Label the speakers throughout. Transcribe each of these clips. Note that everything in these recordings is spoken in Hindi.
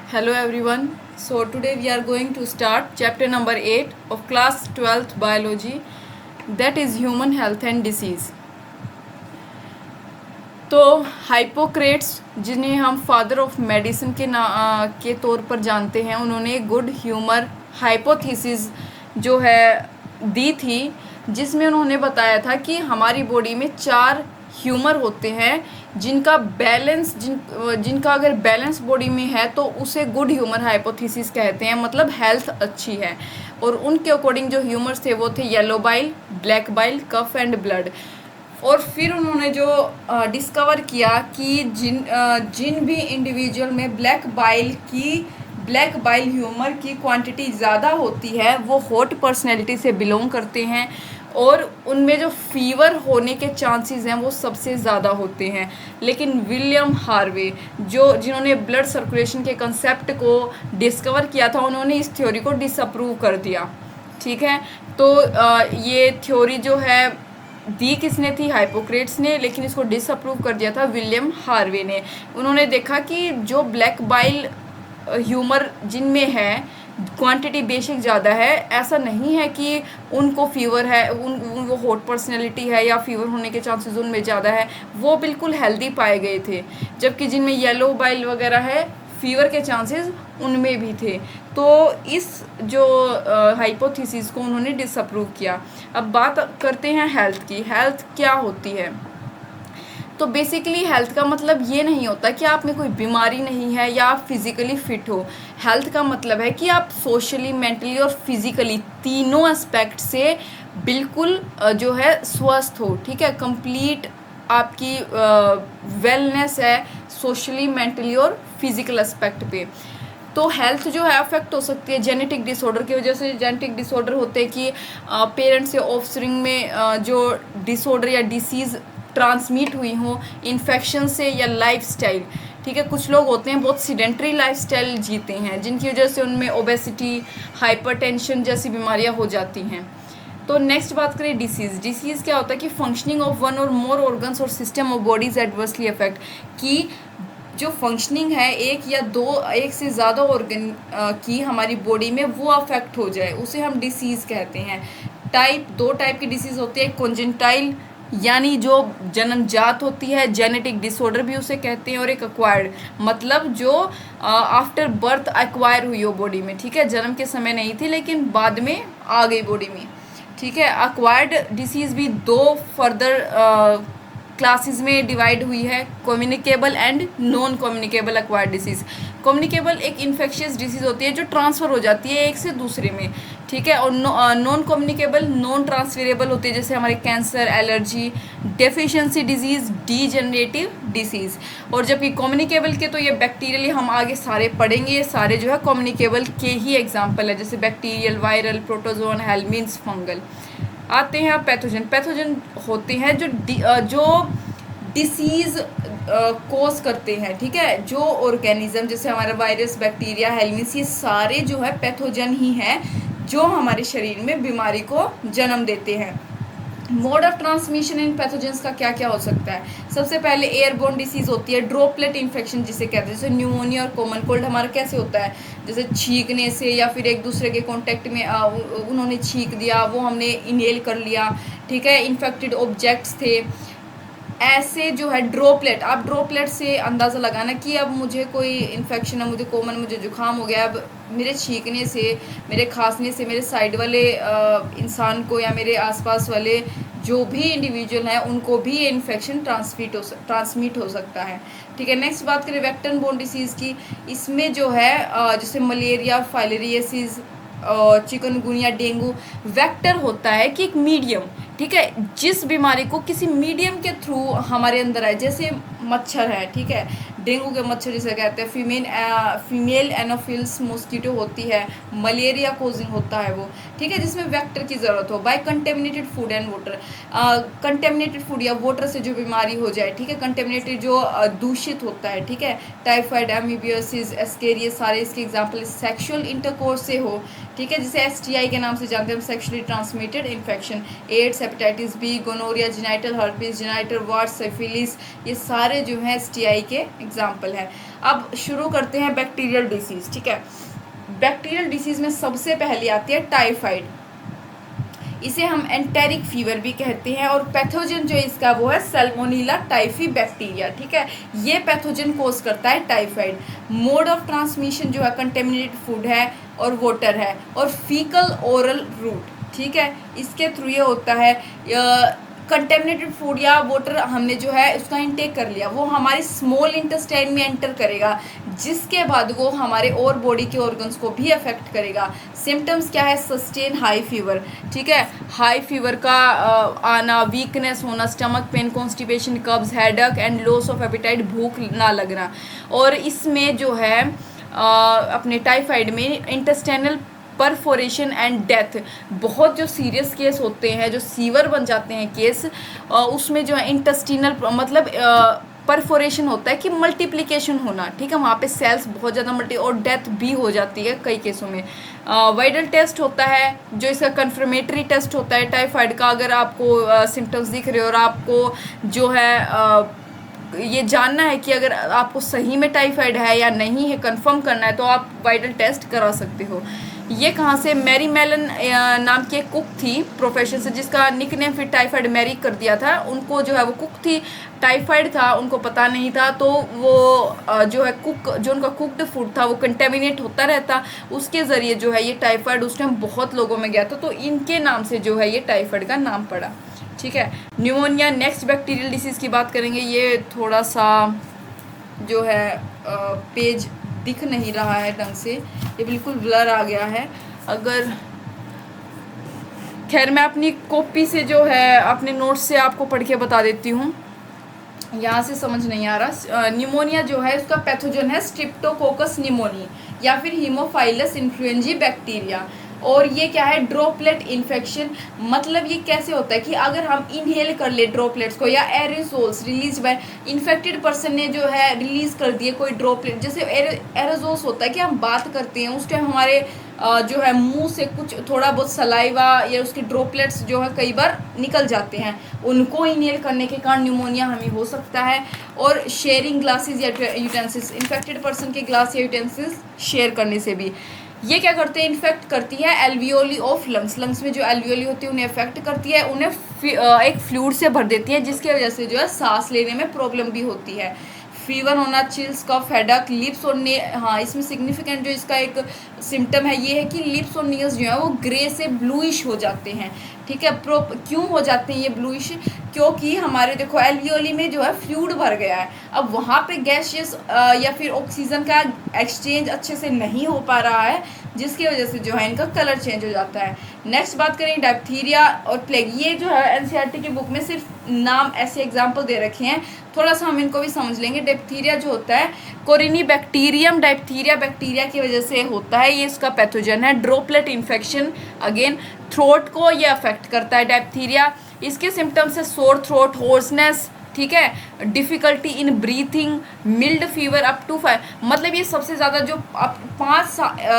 Speaker 1: Hello everyone. So today we are going to start chapter number 8 of class 12th biology, that is human health and disease. तो हाइपोक्रेट्स, जिन्हें हम फादर ऑफ मेडिसिन के तौर पर जानते हैं, उन्होंने गुड ह्यूमर हाइपोथेसिस जो है दी थी, जिसमें उन्होंने बताया था कि हमारी बॉडी में 4 ह्यूमर होते हैं जिनका बैलेंस जिनका अगर बैलेंस बॉडी में है तो उसे गुड ह्यूमर हाइपोथेसिस कहते हैं, मतलब हेल्थ अच्छी है। और उनके अकॉर्डिंग जो ह्यूमर्स थे वो थे येलो बाइल, ब्लैक बाइल, कफ एंड ब्लड। और फिर उन्होंने जो डिस्कवर किया कि जिन भी इंडिविजुअल में ब्लैक बाइल ह्यूमर की क्वांटिटी ज़्यादा होती है वो हॉट पर्सनैलिटी से बिलोंग करते हैं, और उनमें जो फीवर होने के चांसेस हैं वो सबसे ज़्यादा होते हैं। लेकिन विलियम हार्वे, जिन्होंने ब्लड सर्कुलेशन के कंसेप्ट को डिस्कवर किया था, उन्होंने इस थ्योरी को डिसअप्रूव कर दिया। ठीक है, तो ये थ्योरी जो है दी किसने थी? हाइपोक्रेट्स ने, लेकिन इसको डिसअप्रूव कर दिया था विलियम हार्वे ने। उन्होंने देखा कि जो ब्लैक बाइल ह्यूमर जिनमें है क्वांटिटी बेशक ज़्यादा है, ऐसा नहीं है कि उनको फीवर है, वो हॉट पर्सनैलिटी है या फीवर होने के चांसेस उनमें ज़्यादा है, वो बिल्कुल हेल्दी पाए गए थे। जबकि जिनमें येलो बाइल वगैरह है, फीवर के चांसेस उनमें भी थे। तो इस जो हाइपोथेसिस को उन्होंने डिसअप्रूव किया। अब बात करते हैं हेल्थ की। हेल्थ क्या होती है? तो बेसिकली हेल्थ का मतलब ये नहीं होता कि आप में कोई बीमारी नहीं है या आप फिज़िकली फिट हो। हेल्थ का मतलब है कि आप सोशली, मेंटली और फिज़िकली तीनों एस्पेक्ट से बिल्कुल जो है स्वस्थ हो। ठीक है, कंप्लीट आपकी वेलनेस है सोशली, मेंटली और फिज़िकल एस्पेक्ट पे। तो हेल्थ जो है अफेक्ट हो सकती है जेनेटिक डिसऑर्डर की वजह से। जेनेटिक डिसऑर्डर होते हैं कि पेरेंट्स या ऑफस्प्रिंग में जो डिसऑर्डर या डिसीज़ ट्रांसमिट हुई हो इन्फेक्शन से या लाइफस्टाइल। ठीक है, कुछ लोग होते हैं बहुत सीडेंट्री लाइफस्टाइल जीते हैं, जिनकी वजह से उनमें ओबेसिटी, हाइपरटेंशन जैसी बीमारियां हो जाती हैं। तो नेक्स्ट बात करें डिसीज़। डिसीज़ क्या होता है कि फंक्शनिंग ऑफ वन और मोर ऑर्गन्स और system of bodies adversely affect, कि जो फंक्शनिंग है एक से ज़्यादा ऑर्गन की हमारी बॉडी में वो अफेक्ट हो जाए, उसे हम डिसीज़ कहते हैं। दो टाइप की डिसीज़ होती है, कॉन्जेंटाइल यानी जो जन्मजात होती है, जेनेटिक डिसऑर्डर भी उसे कहते हैं, और एक एक्वायर्ड मतलब जो आफ्टर बर्थ एक्वायर हुई हो बॉडी में। ठीक है, जन्म के समय नहीं थी लेकिन बाद में आ गई बॉडी में। ठीक है, एक्वायर्ड डिसीज़ भी 2 फर्दर क्लासेस में डिवाइड हुई है, communicable and non communicable acquired disease. Communicable एक इन्फेक्शियस डिसीज़ होती है जो ट्रांसफ़र हो जाती है एक से दूसरे में। ठीक है, और नॉन कम्युनिकेबल, नॉन ट्रांसफरेबल होती है, जैसे हमारे cancer, allergy, deficiency disease, degenerative disease. और जबकि कम्युनिकेबल के तो ये बैक्टीरियल हम आगे सारे पढ़ेंगे, ये सारे जो है कम्युनिकेबल के ही एग्जाम्पल है, जैसे bacterial, viral, protozoan, helminths, fungal. आते हैं पैथोजन। पैथोजन होते हैं जो डिसीज़ कोज करते हैं। ठीक है, जो ऑर्गेनिज्म जैसे हमारा वायरस, बैक्टीरिया, हेलमिन्स, ये सारे जो है पैथोजन ही हैं जो हमारे शरीर में बीमारी को जन्म देते हैं। Mode of transmission in pathogens का क्या क्या हो सकता है? सबसे पहले एयरबोर्न डिसीज़ होती है, ड्रॉपलेट इन्फेक्शन जिसे कहते हैं, जैसे न्यूमोनिया और कॉमन कोल्ड हमारा कैसे होता है, जैसे छींकने से या फिर एक दूसरे के कांटेक्ट में उन्होंने छींक दिया, वो हमने इनहेल कर लिया। ठीक है, इन्फेक्टेड ऑब्जेक्ट्स थे, ऐसे जो है ड्रॉपलेट। आप ड्रॉपलेट से अंदाज़ा लगाना कि अब मुझे कोई इन्फेक्शन है, मुझे जुकाम हो गया, अब मेरे छींकने से, मेरे खांसने से मेरे साइड वाले इंसान को या मेरे आसपास वाले जो भी इंडिविजुअल हैं उनको भी ये इन्फेक्शन ट्रांसमिट हो सकता है। ठीक है, नेक्स्ट बात करें वेक्टर बोर्न डिसीज़ की। इसमें जो है जैसे malaria, filariasis, chikungunya, dengue, vector होता है कि एक मीडियम, ठीक है, जिस बीमारी को किसी मीडियम के थ्रू हमारे अंदर आए, जैसे मच्छर है। ठीक है, डेंगू के मच्छर जिसे कहते हैं, फीमेल एनोफिल्स मॉस्किटो होती है, मलेरिया कोजिंग होता है वो। ठीक है, जिसमें वेक्टर की ज़रूरत हो। By contaminated food and water, contaminated food या वाटर से जो बीमारी हो जाए। ठीक है, कंटेमिनेटेड जो दूषित होता है। ठीक है, टाइफाइड, एमीबियोसिस, एस्केरिया, सारे इसके एग्जाम्पल। सेक्शुअल इंटरकोर्स से हो। ठीक है, जिसे STI के नाम से जानते हैं, sexually transmitted infection. AIDS, hepatitis B, gonorrhoea, genital herpes, genital wart, syphilis, ये सारे जो हैं STI के एग्जाम्पल है। अब शुरू करते हैं बैक्टीरियल डिसीज़, ठीक है। बैक्टीरियल डिसीज़ में सबसे पहले आती है टाइफाइड, इसे हम एंटेरिक फीवर भी कहते हैं, और पैथोजन जो इसका वो है सैल्मोनेला टाइफी बैक्टीरिया, ठीक है। ये पैथोजन कोज करता है टाइफाइड। मोड ऑफ ट्रांसमिशन जो है कंटेमिनेटेड फूड है और वाटर है, और फीकल ओरल रूट, ठीक है, इसके थ्रू ये होता है। कंटेमिनेटेड फूड या वाटर हमने जो है उसका इंटेक कर लिया, वो हमारे स्मॉल इंटेस्टाइन में एंटर करेगा, जिसके बाद वो हमारे और बॉडी के ऑर्गन्स को भी अफेक्ट करेगा। सिम्टम्स क्या है? सस्टेन हाई फीवर, ठीक है, हाई फीवर का आना, वीकनेस होना, स्टमक पेन, कॉन्स्टिपेशन, कब्ज, headache and loss of appetite, भूख ना लगना। और इसमें जो है अपने टाइफाइड में इंटेस्टाइनल परफोरेशन एंड डेथ, बहुत जो सीरियस केस होते हैं, जो सीवर बन जाते हैं केस, उसमें जो है इंटेस्टिनल मतलब परफोरेशन होता है कि मल्टीप्लिकेशन होना, ठीक है, वहाँ पे सेल्स बहुत ज़्यादा और डेथ भी हो जाती है कई केसों में। वाइडल टेस्ट होता है जो इसका कन्फर्मेटरी टेस्ट होता है टाइफाइड का। अगर आपको सिम्टम्स दिख रहे हो और आपको जो है ये जानना है कि अगर आपको सही में टाइफाइड है या नहीं है, कंफर्म करना है, तो आप वाइडल टेस्ट करा सकते हो। ये कहाँ से? मैरी मेलन नाम की एक कुक थी प्रोफेशन से, जिसका निकनेम फिर टाइफाइड मैरी कर दिया था। उनको जो है वो कुक थी, टाइफाइड था, उनको पता नहीं था, तो वो जो है जो उनका कुकड फूड था वो कंटेमिनेट होता रहता, उसके ज़रिए जो है ये टाइफाइड उस टाइम बहुत लोगों में गया था, तो इनके नाम से जो है ये टाइफाइड का नाम पड़ा, ठीक है। न्यूमोनिया, नेक्स्ट बैक्टीरियल डिसीज़ की बात करेंगे। ये थोड़ा सा जो है पेज दिख नहीं रहा है ढंग से, ये बिल्कुल ब्लर आ गया है। अगर खैर मैं अपनी कॉपी से जो है अपने नोट्स से आपको पढ़ के बता देती हूँ, यहाँ से समझ नहीं आ रहा। न्यूमोनिया जो है उसका पैथोजन है स्ट्रिप्टोकोकस न्यूमोनी या फिर हीमोफाइलस इन्फ्लुएंजी बैक्टीरिया। और ये क्या है? Droplet infection. मतलब ये कैसे होता है कि अगर हम इनहेल कर ले ड्रॉपलेट्स को, या aerosols release by infected person ने जो है रिलीज कर दिए कोई ड्रॉपलेट, जैसे एरोसोल्स होता है कि हम बात करते हैं उस टाइम हमारे जो है मुंह से कुछ थोड़ा बहुत सलाइवा या उसके ड्रॉपलेट्स जो है कई बार निकल जाते हैं, उनको इनहेल करने के कारण न्यूमोनिया हमें हो सकता है। और शेयरिंग ग्लासेस या यूटेंसिल्स, इन्फेक्टेड पर्सन के ग्लास या यूटेंसिल्स शेयर करने से भी ये क्या करते हैं? इन्फेक्ट करती है एल्वियोली ऑफ लंग्स। लंग्स में जो एल्वियोली होती है उन्हें इफेक्ट करती है, उन्हें एक फ्लूइड से भर देती है, जिसकी वजह से जो है सांस लेने में प्रॉब्लम भी होती है। फीवर होना, चिल्स, कफ, हेडेक, लिप्स और हाँ, इसमें सिग्निफिकेंट जो इसका एक सिम्टम है ये है कि लिप्स और नेल्स जो है वो ग्रे से ब्लूइश हो जाते हैं, ठीक है। क्यों हो जाते हैं ये ब्लूइश? क्योंकि हमारे देखो एल्वियोली में जो है फ्लूइड भर गया है, अब वहाँ पे गैसियस या फिर ऑक्सीजन का एक्सचेंज अच्छे से नहीं हो पा रहा है, जिसकी वजह से जो है इनका कलर चेंज हो जाता है। नेक्स्ट बात करें डिप्थीरिया और प्लेग। ये जो है एनसीईआरटी की बुक में सिर्फ नाम ऐसे एग्जाम्पल दे रखे हैं, थोड़ा सा हम इनको भी समझ लेंगे। डिप्थीरिया जो होता है कोरिनीबैक्टीरियम डिप्थीरिया बैक्टीरिया की वजह से होता है, ये इसका पैथोजन है। ड्रॉपलेट इन्फेक्शन, अगेन थ्रोट को ये अफेक्ट करता है डिप्थीरिया। इसके सिम्टम्स है सोर थ्रोट, होर्सनेस, ठीक है, difficulty in breathing, mild fever up to 5। मतलब ये सबसे ज़्यादा जो अब 5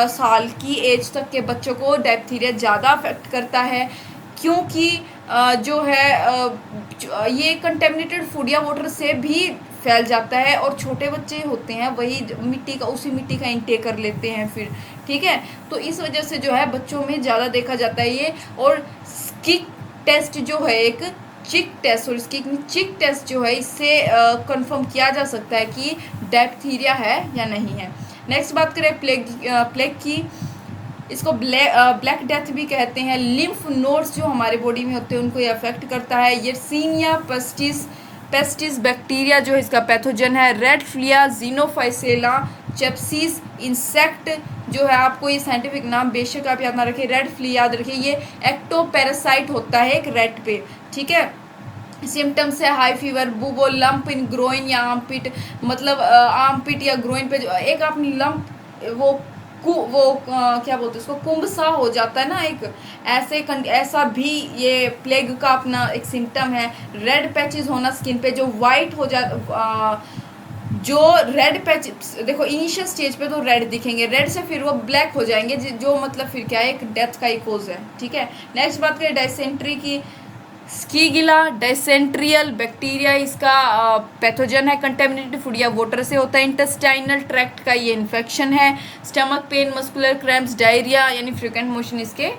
Speaker 1: साल की एज तक के बच्चों को डिप्थीरिया ज़्यादा अफेक्ट करता है, क्योंकि जो है ये कंटेमिनेटेड फूड या वाटर से भी फैल जाता है, और छोटे बच्चे होते हैं वही उसी मिट्टी का इंटेक कर लेते हैं फिर, ठीक है। तो इस वजह से जो है बच्चों में ज़्यादा देखा जाता है ये। और स्किक टेस्ट जो है एक चिक टेस्ट, और इसकी चिक टेस्ट जो है इससे कंफर्म किया जा सकता है कि डिप्थीरिया है या नहीं है। नेक्स्ट बात करें प्लेग की। इसको ब्लैक डेथ भी कहते हैं। लिम्फ नोड्स जो हमारे बॉडी में होते हैं उनको ये अफेक्ट करता है। यर्सीनिया पेस्टिस बैक्टीरिया जो इसका पैथोजन है। रेड फ्लिया, जीनोफाइसेला, चेप्सिस इंसेक्ट जो है, आपको ये साइंटिफिक नाम बेशक आप याद ना रखें, रेड फ्ली याद रखिए, ये एक्टोपैरासाइट होता है एक रेट पे, ठीक है। सिम्टम्स है high fever, bubo, lump in groin या आर्मपिट, मतलब आर्मपिट या ग्रोइन पे जो एक अपनी लंप वो क्या बोलते हैं उसको, कुंभ सा हो जाता है ना एक, ऐसा भी ये प्लेग का अपना एक सिम्टम है। रेड पैचेस होना स्किन पे जो वाइट हो जो रेड पैच देखो इनिशियल स्टेज पे तो रेड दिखेंगे, रेड से फिर वो ब्लैक हो जाएंगे, जो मतलब फिर क्या है एक डेथ का ही कोज है, ठीक है। नेक्स्ट बात करें डायसेंट्री की। स्कीगिला डाइसेंट्रियल बैक्टीरिया इसका पैथोजन है। कंटेमिनेटेड फूड या वाटर से होता है। इंटेस्टाइनल ट्रैक्ट का ये इन्फेक्शन है। Stomach pain, muscular cramps, diarrhoea यानी फ्रिक्वेंट मोशन इसके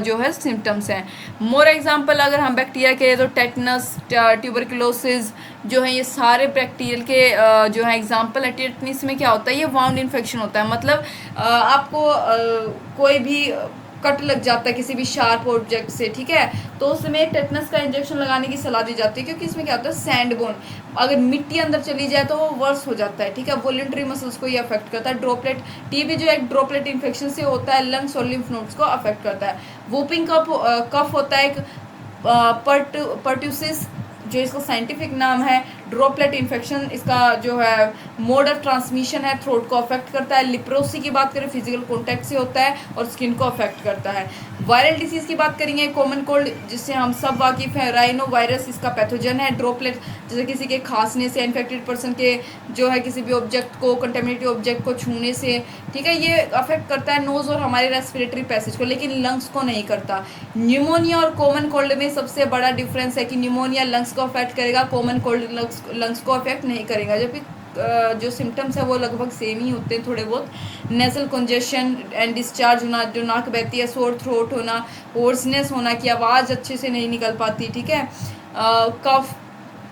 Speaker 1: जो है सिम्टम्स हैं। मोर एग्जांपल अगर हम बैक्टीरिया के तो टेटनस, ट्यूबरकुलोसिस जो है ये सारे बैक्टीरियल के जो है एग्जांपल है। टेटनस में क्या होता है, ये वाउंड इन्फेक्शन होता है, मतलब आपको कोई भी कट लग जाता है किसी भी शार्प ऑब्जेक्ट से, ठीक है, तो उसमें टेटनस का इंजेक्शन लगाने की सलाह दी जाती है, क्योंकि इसमें क्या होता है सैंड बोन, अगर मिट्टी अंदर चली जाए तो वो वर्स हो जाता है, ठीक है, वॉलंटरी मसल्स को ये अफेक्ट करता है। ड्रॉपलेट टीबी जो एक ड्रॉपलेट इन्फेक्शन से होता है, लंग्स और लिम्फ नोड्स को अफेक्ट करता है। वूपिंग कफ होता है एक पर्ट्यूसिस जो इसका साइंटिफिक नाम है। ड्रॉपलेट इन्फेक्शन इसका जो है मोड ऑफ ट्रांसमिशन है, थ्रोट को अफेक्ट करता है। लिप्रोसी की बात करें फिजिकल कॉन्टैक्ट से होता है और स्किन को अफेक्ट करता है। वायरल डिसीज की बात करेंगे, कॉमन कोल्ड जिससे हम सब वाकिफ हैं, राइनो वायरस इसका पैथोजन है। ड्रॉपलेट जैसे किसी के खांसने से, इन्फेक्टेड पर्सन के जो है किसी भी ऑब्जेक्ट को, कंटेमिनेटेड ऑब्जेक्ट को छूने से, ठीक है, ये अफेक्ट करता है नोज और हमारे रेस्पिरेटरी पैसेज को, लेकिन लंग्स को नहीं करता। न्यूमोनिया और कॉमन कोल्ड में सबसे बड़ा डिफरेंस है कि न्यूमोनिया लंग्स को अफेक्ट करेगा, कॉमन कोल्ड लंग्स को अफेक्ट नहीं करेगा, जबकि जो सिम्टम्स है वो लगभग सेम ही होते हैं थोड़े बहुत। नेजल कंजेशन एंड डिस्चार्ज होना, जो नाक बहती है, सोर थ्रोट होना, होर्सनेस होना कि आवाज़ अच्छे से नहीं निकल पाती, ठीक है, कफ,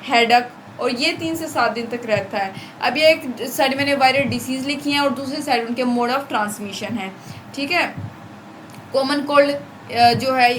Speaker 1: हेडक, और ये 3 से 7 दिन तक रहता है। अब ये एक साइड मैंने वायरल डिसीज़ लिखी हैं और दूसरी साइड उनके मोड ऑफ ट्रांसमिशन है, ठीक है। कॉमन कोल्ड जो है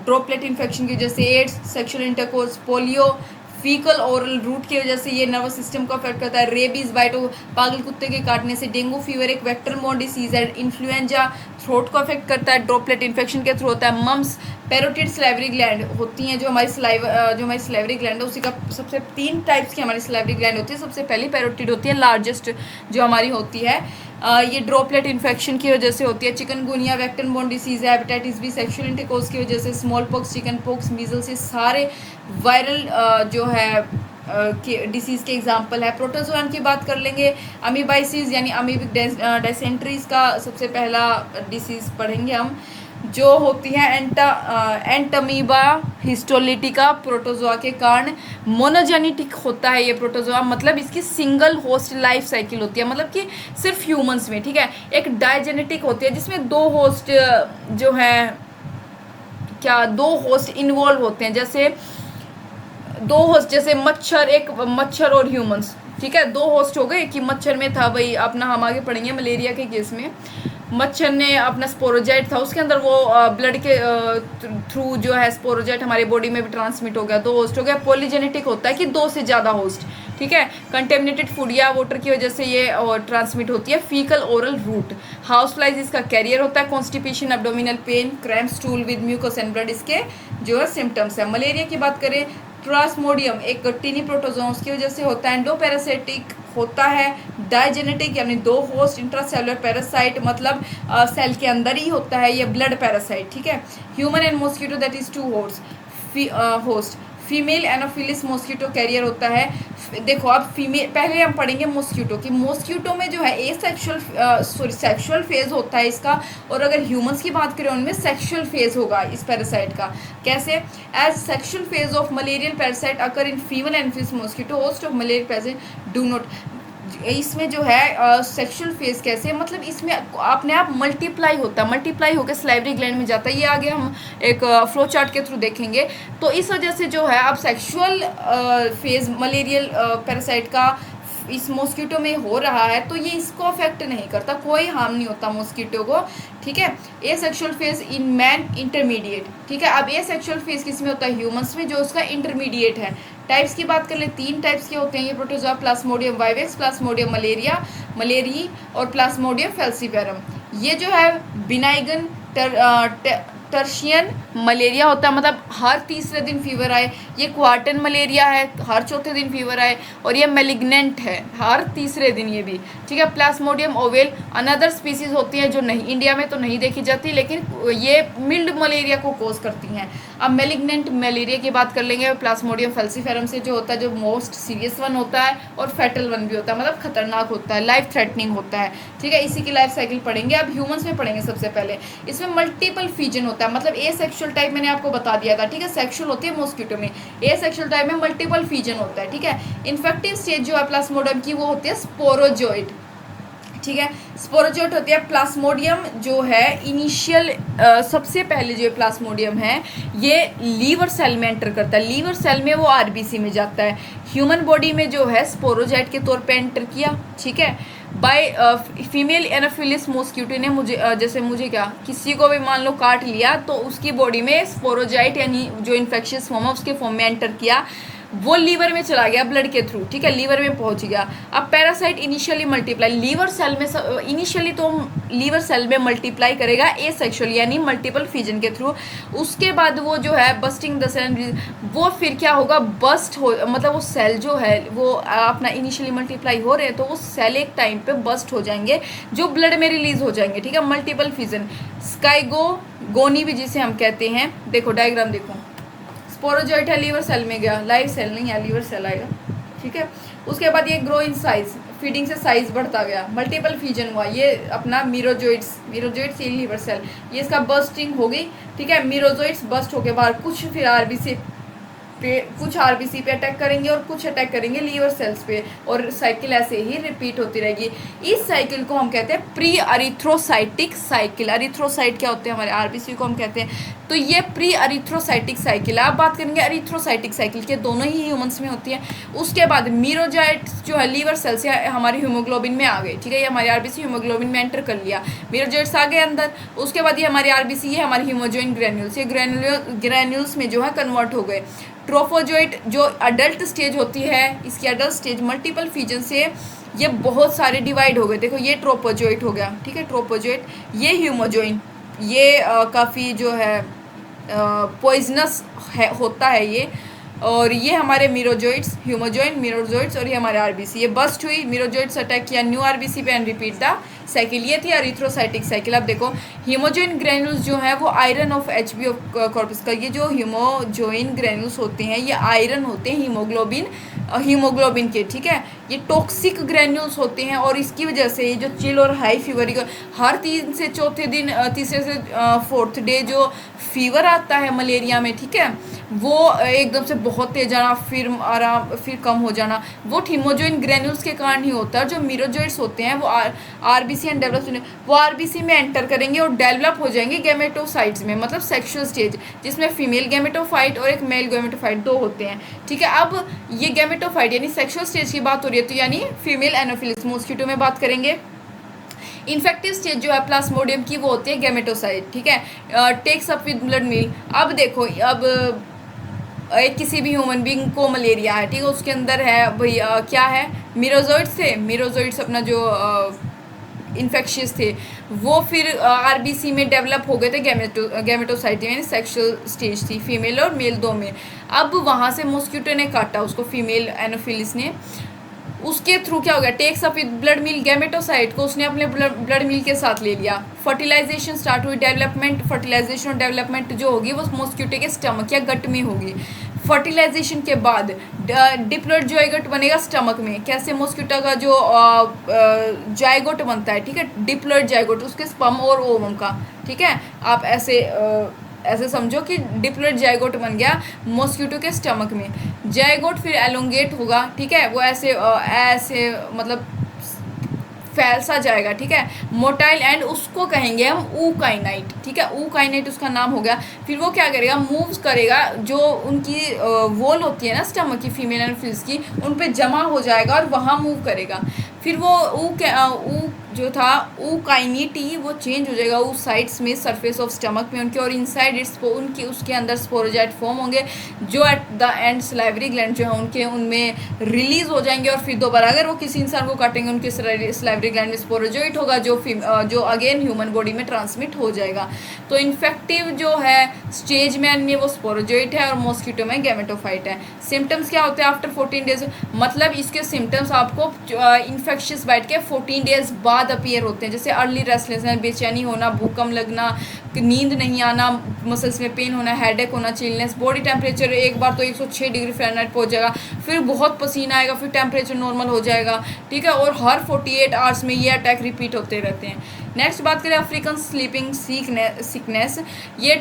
Speaker 1: ड्रॉपलेट इन्फेक्शन की वजह से AIDS, sexual intercourse, polio, faecal oral route की वजह से ये नर्वस सिस्टम को अफेक्ट करता है। रेबीज बाइट, पागल कुत्ते के काटने से। डेंगू फीवर एक वेक्टर बोर्न डिसीज है। इन्फ्लुएंजा थ्रोट को अफेक्ट करता है, ड्रॉपलेट इन्फेक्शन के थ्रू होता है। मम्स, पैरोटिड सलाइवरी ग्लैंड होती हैं जो हमारी सलाइवरी ग्लैंड है, उसी का सबसे 3 टाइप्स की हमारी सलाइवरी ग्लैंड होती है। सबसे पहली पैरोटिड होती है, लार्जेस्ट जो हमारी होती है, ये ड्रॉपलेट इन्फेक्शन की वजह से होती है। चिकनगुनिया वेक्टर बोर्न डिसीज है। हेपेटाइटिस बी सेक्सुअल इंटरकोर्स की वजह से। Small pox, chicken pox, measles, ये सारे वायरल जो है डिसीज़ के एग्जाम्पल है। प्रोटोजोआन की बात कर लेंगे, अमीबाइसिस यानी अमीबिक डायसेंट्रीज का सबसे पहला डिसीज़ पढ़ेंगे हम, जो होती है एंटमीबा हिस्टोलिटिका। प्रोटोजोआ के कारण मोनोजेनेटिक होता है ये प्रोटोजोआ, मतलब इसकी सिंगल होस्ट लाइफ साइकिल होती है, मतलब कि सिर्फ ह्यूमंस में, ठीक है। एक डाइजेनेटिक होती है जिसमें 2 होस्ट जो है क्या 2 होस्ट इन्वॉल्व होते हैं, जैसे 2 होस्ट, जैसे मच्छर, एक मच्छर और ह्यूमंस, ठीक है, 2 होस्ट हो गए कि मच्छर में था भाई अपना, हम आगे पढ़ेंगे मलेरिया के केस में, मच्छर ने अपना स्पोरोजाइट था, उसके अंदर वो ब्लड के थ्रू जो है स्पोरोजाइट हमारी बॉडी में भी ट्रांसमिट हो गया, 2 होस्ट हो गया। पॉलीजेनेटिक होता है कि 2 से ज़्यादा होस्ट, ठीक है। कंटेमिनेटेड फूड या वाटर की वजह से ये ट्रांसमिट होती है। Faecal oral route, house flies इसका कैरियर होता है। Constipation, abdominal pain, cramp, stool with mucus and blood इसके जो है सिम्टम्स है। मलेरिया की बात करें, ट्रांसमोडियम एक टीनी प्रोटोजोआ की वजह से होता है। एंडोपैरासिटिक होता है। डाइजेनेटिक यानी 2 होस्ट, इंट्रासेलुलर पैरासाइट मतलब सेल के अंदर ही होता है, ये ब्लड पैरासाइट, ठीक है। Human and mosquito that is 2 host. Female Anopheles mosquito carrier होता है। देखो अब फीमेल, पहले हम पढ़ेंगे मॉस्किटो की। मॉस्किटो में जो है सेक्सुअल फेज होता है इसका, और अगर ह्यूमंस की बात करें उनमें सेक्सुअल फेज होगा इस पैरासाइट का। कैसे? As sexual phase of malarial parasite occur in female Anopheles mosquito, host of malarial parasite do not. इसमें जो है सेक्सुअल फेज कैसे, मतलब इसमें अपने आप मल्टीप्लाई होता है, मल्टीप्लाई होकर सलाइवरी ग्लैंड में जाता है। ये आगे हम एक फ्लो चार्ट के थ्रू देखेंगे। तो इस वजह से जो है अब सेक्सुअल फेज मलेरियल पैरासाइट का इस मॉस्किटो में हो रहा है, तो ये इसको अफेक्ट नहीं करता, कोई हार्म नहीं होता मॉस्किटो को, ठीक है। ए sexual phase in man intermediate, ठीक है। अब ए सेक्सुअल फेज किस में होता है? ह्यूमंस में, जो उसका इंटरमीडिएट है। टाइप्स की बात कर ले, 3 टाइप्स के होते हैं ये protozoa, Plasmodium vivax, Plasmodium malaria और प्लाज्मोडियम फैल्सीपेरम। ये जो है बिनाइगन टर्शियन मलेरिया होता है, मतलब हर तीसरे दिन फीवर आए, ये क्वार्टन मलेरिया है, हर चौथे दिन फीवर आए, और ये मेलिग्नेंट है, हर तीसरे दिन ये भी, ठीक है। प्लाज्मोडियम ओवेल अनदर स्पीसीज होती हैं जो नहीं, इंडिया में तो नहीं देखी जाती, लेकिन ये मिल्ड मलेरिया को कोज करती हैं। अब मेलिग्नेंट मलेरिया की बात कर लेंगे। प्लाज्मोडियम फैल्सीफेरम से जो होता है, जो मोस्ट सीरियस वन होता है, और फैटल वन भी होता है, मतलब खतरनाक होता है, लाइफ थ्रेटनिंग होता है, ठीक है। इसी की लाइफ साइकिल पढ़ेंगे। अब ह्यूमंस में पढ़ेंगे सबसे पहले। इसमें मल्टीपल फीजन होता है, मतलब ए सेक्शुअल टाइप मैंने आपको बता दिया था, ठीक है। सेक्शुअल होती है मॉस्किटो में, ए सेक्शुअल टाइप में मल्टीपल फीजन होता है, ठीक है। इन्फेक्टिव स्टेज जो है प्लाज्मोडियम की वो होती है स्पोरोजोइट, ठीक है। स्पोरोजोइट होती है। प्लाज्मोडियम जो है इनिशियल सबसे पहले जो प्लाज्मोडियम है ये लीवर सेल में एंटर करता है, लीवर सेल में वो आरबीसी में जाता है। ह्यूमन बॉडी में जो है स्पोरोजाइट के तौर पे एंटर किया, ठीक है, बाय फीमेल एनाफिलिस मॉस्किटो ने। मुझे जैसे मुझे क्या, किसी को भी मान लो काट लिया तो उसकी बॉडी में स्पोरोजाइट यानी जो इन्फेक्शियस फॉर्म है उसके फॉर्म में एंटर किया, वो लीवर में चला गया ब्लड के थ्रू, ठीक है, लीवर में पहुंच गया। अब parasite initially multiply liver cell में, इनिशियली तो लीवर सेल में मल्टीप्लाई करेगा ए सेक्शुअल यानी मल्टीपल फीजन के थ्रू। उसके बाद वो जो है बस्टिंग द सेल, वो फिर क्या होगा, बस्ट हो, मतलब वो सेल जो है वो अपना इनिशियली मल्टीप्लाई हो रहे हैं तो वो सेल एक टाइम पे बस्ट हो जाएंगे, जो ब्लड में रिलीज हो जाएंगे, ठीक है। मल्टीपल फीजन स्काइगोगोनी भी जिसे हम कहते हैं, देखो डायग्राम देखो, स्पोरोजोइट है, लीवर सेल में गया, लाइव सेल नहीं है, लीवर सेल आएगा, ठीक है। उसके बाद ये ग्रो इन साइज, फीडिंग से साइज बढ़ता गया, मल्टीपल फीजन हुआ, ये अपना मीरोजोइट्स ये लीवर सेल, ये इसका बस्टिंग हो गई, ठीक है। मीरोजोइट्स बस्ट होके बाहर, कुछ फिर आरबीसी पे अटैक करेंगे और कुछ अटैक करेंगे लीवर सेल्स पे, और साइकिल ऐसे ही रिपीट होती रहेगी। इस साइकिल को हम कहते हैं प्री अरिथ्रोसाइटिक साइकिल। अरिथ्रोसाइट क्या होते हैं, हमारे आरबीसी को हम कहते हैं, तो ये प्री अरिथ्रोसाइटिक साइकिल है। आप बात करेंगे अरिथ्रोसाइटिक साइकिल के, दोनों ही ह्यूमंस में होती है। उसके बाद मीरोजाइट्स जो है लीवर सेल से हमारे हीमोग्लोबिन में आ गए, ठीक है, ये हमारे आरबीसी हीमोग्लोबिन में एंटर कर लिया, मीरोजाइट्स आ गए अंदर। उसके बाद ये हमारे आरबीसी, ये हमारे हीमोजोइन ग्रेन्यूल्स, ये ग्रेन्यूल्स में जो है कन्वर्ट हो गए। ट्रोफोजोइट जो अडल्ट स्टेज होती है, इसकी अडल्ट स्टेज मल्टीपल फीजन से ये बहुत सारे डिवाइड हो गए। देखो ये ट्रोपोजोइट हो गया, ठीक है, ट्रोपोजोइट, ये ह्यूमोजोइन, ये काफ़ी जो है पॉइजनस है होता है ये, और ये हमारे मीरोजोइट्स, ह्यूमोजोइन, मीरोजोइट्स, और ये हमारे आरबीसी, ये बस्ट हुई, मीरोजोइट्स अटैक किया न्यू आरबीसी पे एंड रिपीट द साइकिल। ये थी अरिथ्रोसाइटिक साइकिल। अब देखो हीमोजोइन ग्रैन्यूल्स जो है वो iron of HB of corpus का, ये जो हीमोजोइन ग्रैन्यूल्स होते हैं ये आयरन होते हैं हीमोग्लोबिन के, ठीक है। ये टॉक्सिक ग्रैन्यूल्स होते हैं, और इसकी वजह से ये जो चिल और हाई फीवर, हर 3 से 4 दिन, तीसरे से 4th डे जो फीवर आता है मलेरिया में, ठीक है, वो एकदम से बहुत तेज आना, फिर आराम, फिर कम हो जाना, वो हीमोजोइन ग्रैन्यूल्स के कारण ही होता है। जो मीरोजोइट्स होते हैं वो आरबीसी एंड डेवलप, वो आरबीसी में एंटर करेंगे और डेवलप हो जाएंगे गैमेटोसाइट्स में, मतलब सेक्सुअल स्टेज, जिसमें फीमेल गैमेटोफाइट और एक मेल गैमेटोफाइट 2 होते हैं, ठीक है। अब ये गैमेटोफाइट यानी सेक्सुअल स्टेज की बात हो रही है, तो यानी फीमेल एनाफिलिस मॉस्किटो में बात करेंगे। इन्फेक्टिव स्टेज जो है प्लाज्मोडियम की वो होती है गैमेटोसाइट, ठीक है, takes up with blood meal. अब देखो, अब एक किसी भी ह्यूमन बींग को मलेरिया है, ठीक है, उसके अंदर है भाई क्या है, मीरोजोइट्स थे, मीरोजोइट्स अपना जो इन्फेक्शियस थे वो फिर आरबीसी में डेवलप हो गए थे गैमेटोसाइट यानी सेक्सुअल स्टेज थी, फीमेल और मेल 2 में। अब वहाँ से मॉस्किटो ने काटा उसको, फीमेल एनोफिलिस ने, उसके थ्रू क्या हो गया, takes up with blood meal gametocyte को उसने अपने ब्लड मिल के साथ ले लिया। फर्टिलाइजेशन स्टार्ट हुई, डेवलपमेंट, फर्टिलाइजेशन और डेवलपमेंट जो होगी वो मॉस्किटो के स्टमक या गट में होगी। फर्टिलाइजेशन के बाद डिप्लॉइड जायगोट बनेगा स्टमक में। कैसे, मॉस्किटो का जो जायगोट बनता है, ठीक है, डिप्लॉइड जायगोट, उसके स्पर्म और ओवम का, ठीक है, आप ऐसे समझो कि डिप्लॉइड जायगोट बन गया मॉस्किटो के स्टमक में। जायगोट फिर एलोंगेट होगा, ठीक है, वो ऐसे मतलब फैल सा जाएगा, ठीक है, मोटाइल एंड, उसको कहेंगे हम ऊकाइनाइट, ठीक है, ऊकाइनाइट उसका नाम हो गया। फिर वो क्या करेगा, मूव्स करेगा, जो उनकी वॉल होती है ना स्टमक की, फीमेल एनाफिलिस की, उन पे जमा हो जाएगा और वहाँ मूव करेगा। फिर वो जो था ऊकाइनिटी वो चेंज हो जाएगा उस साइड्स में सरफेस ऑफ स्टमक में उनके, और इनसाइड इट्स उनके उसके अंदर स्पोरोजाइट फॉर्म होंगे जो at the end salivary gland जो है उनके उनमें रिलीज हो जाएंगे, और फिर दोबारा अगर वो किसी इंसान को काटेंगे उनके सलाइवरी ग्लैंड में स्पोरोजोइट होगा जो अगेन ह्यूमन बॉडी में ट्रांसमिट हो जाएगा। तो इन्फेक्टिव जो है स्टेज में वो स्पोरोजोइट है और मॉस्किटो में गैमेटोफाइट है। सिम्टम्स क्या होते हैं आफ्टर 14 डेज, मतलब इसके सिम्टम्स आपको इन्फेक्शियस बाइट के 14 डेज बाद अपीयर होते हैं, जैसे अर्ली रेस्टलेसनेस, बेचैनी होना, भूकंप लगना, नींद नहीं आना, मसल्स में पेन होना, हेडेक होना, चिलनेस, बॉडी टेम्परेचर एक बार तो 106 डिग्री फ़ारेनहाइट पहुंच जाएगा, फिर बहुत पसीना आएगा, फिर टेम्परेचर नॉर्मल हो जाएगा, ठीक है, और हर 48 आवर्स में ये अटैक रिपीट होते रहते हैं। नेक्स्ट बात करें अफ्रीकन स्लीपिंग सिकनेस, ये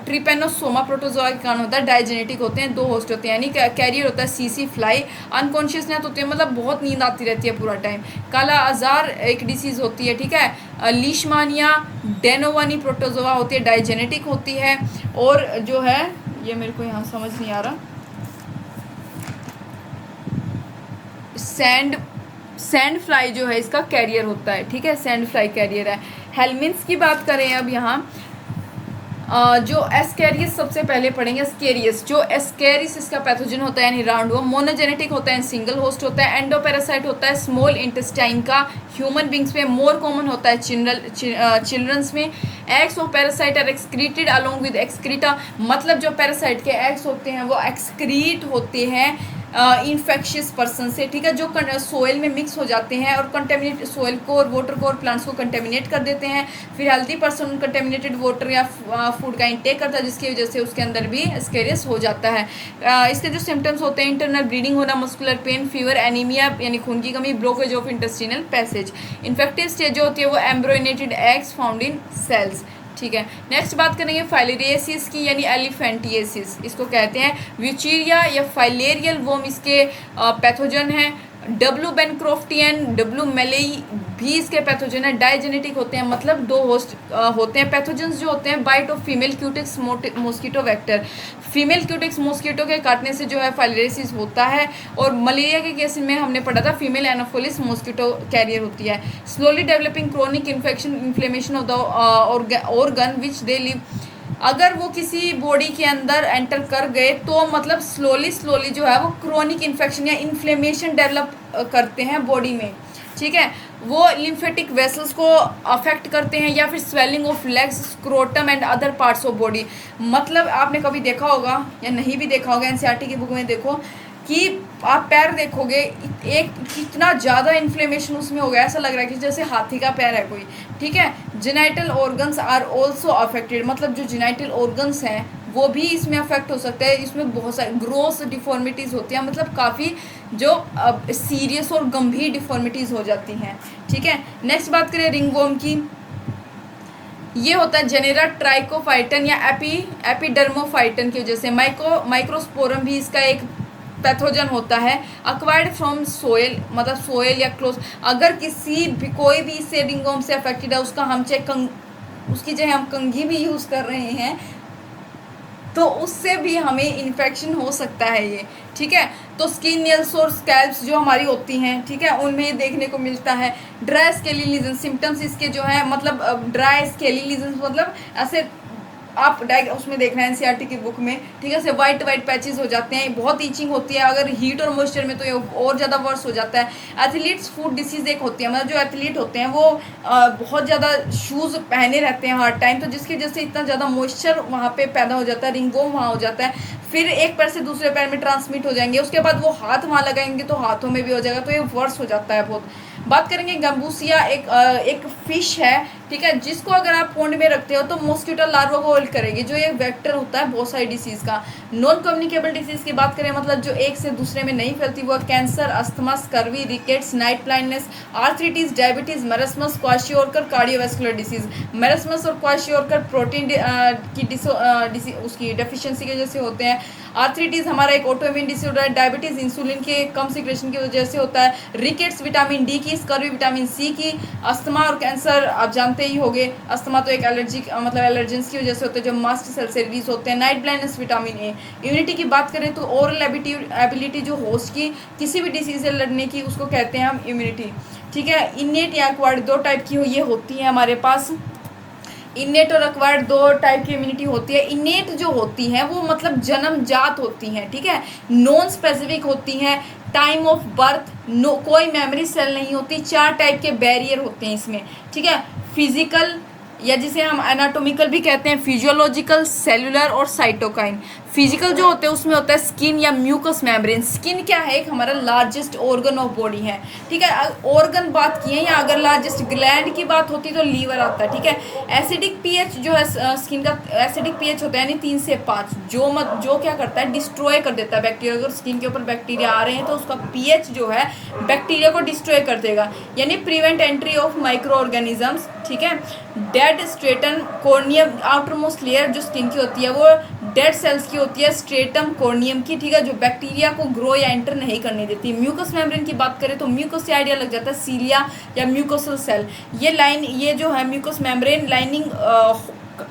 Speaker 1: ट्रिपेनोसोमा प्रोटोजोआ के कारण होता है, डायजेनेटिक होते हैं, 2 होस्ट होते हैं, यानी कैरियर होता है सीसी फ्लाई, अनकॉन्शियसनेस होती है, मतलब बहुत नींद आती रहती है पूरा टाइम, काला आजार एक डिसीज़ होती है, ठीक है, लीशमानिया डेनोवानी प्रोटोजोआ होती है, डायजेनेटिक होती है, और जो है ये मेरे को यहाँ समझ नहीं आ रहा, सैंड फ्लाई जो है इसका कैरियर होता है, ठीक है, सैंड फ्लाई कैरियर है। हेलमिन्स की बात करें अब यहाँ, जो एस्केरियस सबसे पहले पढ़ेंगे, एस्केरियस जो एस्केरिस इसका पैथोजन होता है, यानी राउंडवॉर्म, मोनोजेनेटिक होता है, सिंगल होस्ट होता है, एंडोपैरासाइट होता है स्मॉल इंटेस्टाइन का, ह्यूमन बींग्स में मोर कॉमन होता है चिल्ड्रंस में। Eggs of parasite are excreted along with excreta, मतलब जो पैरासाइट के एग्स होते हैं वो एक्सक्रीट होते हैं इन्फेक्शियस पर्सन से, ठीक है, जो सोयल में मिक्स हो जाते हैं और कंटेमिनेट सोयल को और वाटर को और प्लांट्स को कंटेमिनेट कर देते हैं। फिर हेल्दी पर्सन कंटेमिनेटेड वाटर या फूड का इंटेक करता है, जिसकी वजह से उसके अंदर भी एस्केरियस हो जाता है। इसके जो सिम्टम्स होते हैं, इंटरनल ब्लीडिंग होना, मस्कुलर पेन, फीवर, एनीमिया यानी खून की कमी, blockage of intestinal passage. Infective stage जो होती है वो एम्ब्रोनेटेड एग्स फाउंड इन सेल्स, ठीक है। नेक्स्ट बात करेंगे फाइलेरियसिस की, यानी एलिफेंटिएसिस इसको कहते हैं, व्यूचीरिया या फाइलेरियल वोम इसके पैथोजन है, डब्लू बेनक्रोफ्टियन, डब्लू मेलेई भी इसके पैथोजन है, डायजेनेटिक होते हैं, मतलब 2 होस्ट होते हैं। पैथोजन्स जो होते हैं, bite of female culex mosquito vector, female culex mosquito के काटने से जो है फाइलेरियसिस होता है, और मलेरिया के केस में हमने पढ़ा था फीमेल एनोफिलिस मॉस्किटो कैरियर होती है। Slowly developing chronic infection, inflammation of the organ which they live, अगर वो किसी बॉडी के अंदर एंटर कर गए तो मतलब स्लोली जो है वो क्रोनिक इन्फेक्शन या इन्फ्लेमेशन डेवलप करते हैं बॉडी में, ठीक है, वो लिम्फेटिक वेसल्स को अफेक्ट करते हैं, या फिर swelling of legs, scrotum and other parts of body. मतलब आपने कभी देखा होगा या नहीं भी देखा होगा, एनसीईआरटी की बुक में देखो कि आप पैर देखोगे, एक कितना ज़्यादा इन्फ्लेमेशन उसमें हो गया, ऐसा लग रहा है कि जैसे हाथी का पैर है कोई, ठीक है। Genital organs are also affected, मतलब जो जेनाइटल ऑर्गन्स हैं वो भी इसमें अफेक्ट हो सकता है, इसमें बहुत सारी ग्रोस डिफॉर्मिटीज़ होती हैं, मतलब काफ़ी जो सीरियस और गंभीर डिफॉर्मिटीज़ हो जाती हैं, ठीक है। नेक्स्ट बात करें रिंगवॉर्म की, ये होता है जेनेरा ट्राइकोफाइटन या एपिडर्मोफाइटन की वजह से, माइक्रोस्पोरम भी इसका एक पैथोजन होता है, अक्वायर्ड फ्रॉम सोयल, मतलब सोयल या क्लोज, अगर कोई भी इससे रिंगवॉर्म से अफेक्टेड है, उसका हम उसकी जगह हम कंघी भी यूज़ कर रहे हैं तो उससे भी हमें इन्फेक्शन हो सकता है ये, ठीक है। तो स्किन, नेल्स और स्कैल्प्स जो हमारी होती हैं, ठीक है, उनमें ये देखने को मिलता है। ड्राई स्केली लीजन, सिम्टम्स इसके जो है मतलब ड्राई स्केली लीजन मतलब ऐसे आप उसमें देखना है एनसीईआरटी की बुक में, ठीक है, से वाइट पैचेस हो जाते हैं, बहुत ईचिंग होती है, अगर हीट और मॉइस्चर में तो ये और ज़्यादा वर्स हो जाता है। एथलीट्स फुट डिसीज़ एक होती है, मतलब जो एथलीट होते हैं वो बहुत ज़्यादा शूज़ पहने रहते हैं हर टाइम, तो जिसकी वजह से इतना ज़्यादा मॉइस्चर वहाँ पे पैदा हो जाता है, रिंगवॉर्म वहाँ हो जाता है, फिर एक पैर से दूसरे पैर में ट्रांसमिट हो जाएंगे, उसके बाद वो हाथ वहाँ लगाएंगे तो हाथों में भी हो जाएगा, तो ये वर्स हो जाता है बहुत। बात करेंगे गम्बूसिया, एक फिश है, ठीक है, जिसको अगर आप पोंड में रखते हो तो मॉस्किटो लार्वा को होल्ड करेगी, जो ये वेक्टर होता है बहुत सारी डिसीज़ का। नॉन कम्युनिकेबल डिसीज़ की बात करें, मतलब जो एक से दूसरे में नहीं फैलती, वो cancer, asthma, scurvy, rickets, night blindness, arthritis, diabetes, marasmus, kwashiorkor, cardiovascular disease. Marasmus और क्वाशियोरकर प्रोटीन की उसकी डेफिशिएंसी की वजह से होते हैं। आर्थराइटिस हमारा एक ऑटोइम्यून डिसऑर्डर है। डायबिटीज़ इंसुलिन के कम सिक्रेशन की वजह से होता है। रिकेट्स विटामिन डी की, स्कर्वी विटामिन सी की। अस्थमा और कैंसर आप जानते ही होंगे, अस्थमा तो एक एलर्जी मतलब एलर्जेंस की वजह से होते हैं जो मास्ट सेल से रिलीज होते हैं। Night blindness vitamin A. Immunity की बात करें तो ओरल एबिलिटी जो होस्ट की किसी भी डिसीज से लड़ने की, उसको कहते हैं हम इम्यूनिटी। ठीक है। इनेट या एक्वायर्ड दो टाइप की ये होती है हमारे पास। इनेट और एक्वायर्ड दो टाइप की इम्यूनिटी होती है। इनेट जो होती है वो मतलब जन्मजात होती हैं, ठीक है, नॉन स्पेसिफिक होती हैं, टाइम ऑफ बर्थ, नो कोई मेमोरी सेल नहीं होती। 4 टाइप के बैरियर होते हैं इसमें, ठीक है, फिजिकल या जिसे हम एनाटॉमिकल भी कहते हैं, फिजियोलॉजिकल, सेलुलर और साइटोकाइन। फिजिकल जो होते हैं उसमें होता है स्किन या म्यूकस मेम्ब्रेन। स्किन क्या है, एक हमारा लार्जेस्ट ऑर्गन ऑफ बॉडी है, ठीक है। ऑर्गन बात की है, या अगर लार्जेस्ट ग्लैंड की बात होती तो लीवर आता है, ठीक है। एसिडिक पीएच जो है स्किन का, एसिडिक पीएच होता है यानी 3 से 5, जो क्या करता है, डिस्ट्रॉय कर देता है बैक्टीरिया। अगर स्किन के ऊपर बैक्टीरिया आ रहे हैं तो उसका पीएच जो है बैक्टीरिया को डिस्ट्रॉय कर देगा, यानी prevent entry of micro organisms, ठीक है। Dead stratum corneum, outer most layer जो स्किन की होती है वो डेड सेल्स की होती है, स्ट्रेटम कॉर्नियम की, ठीक है, जो बैक्टीरिया को ग्रो या एंटर नहीं करने देती। म्यूकस मेम्ब्रेन की बात करें तो म्यूकस से आइडिया लग जाता है, सीलिया या म्यूकोसल सेल। ये जो है म्यूकस मेम्ब्रेन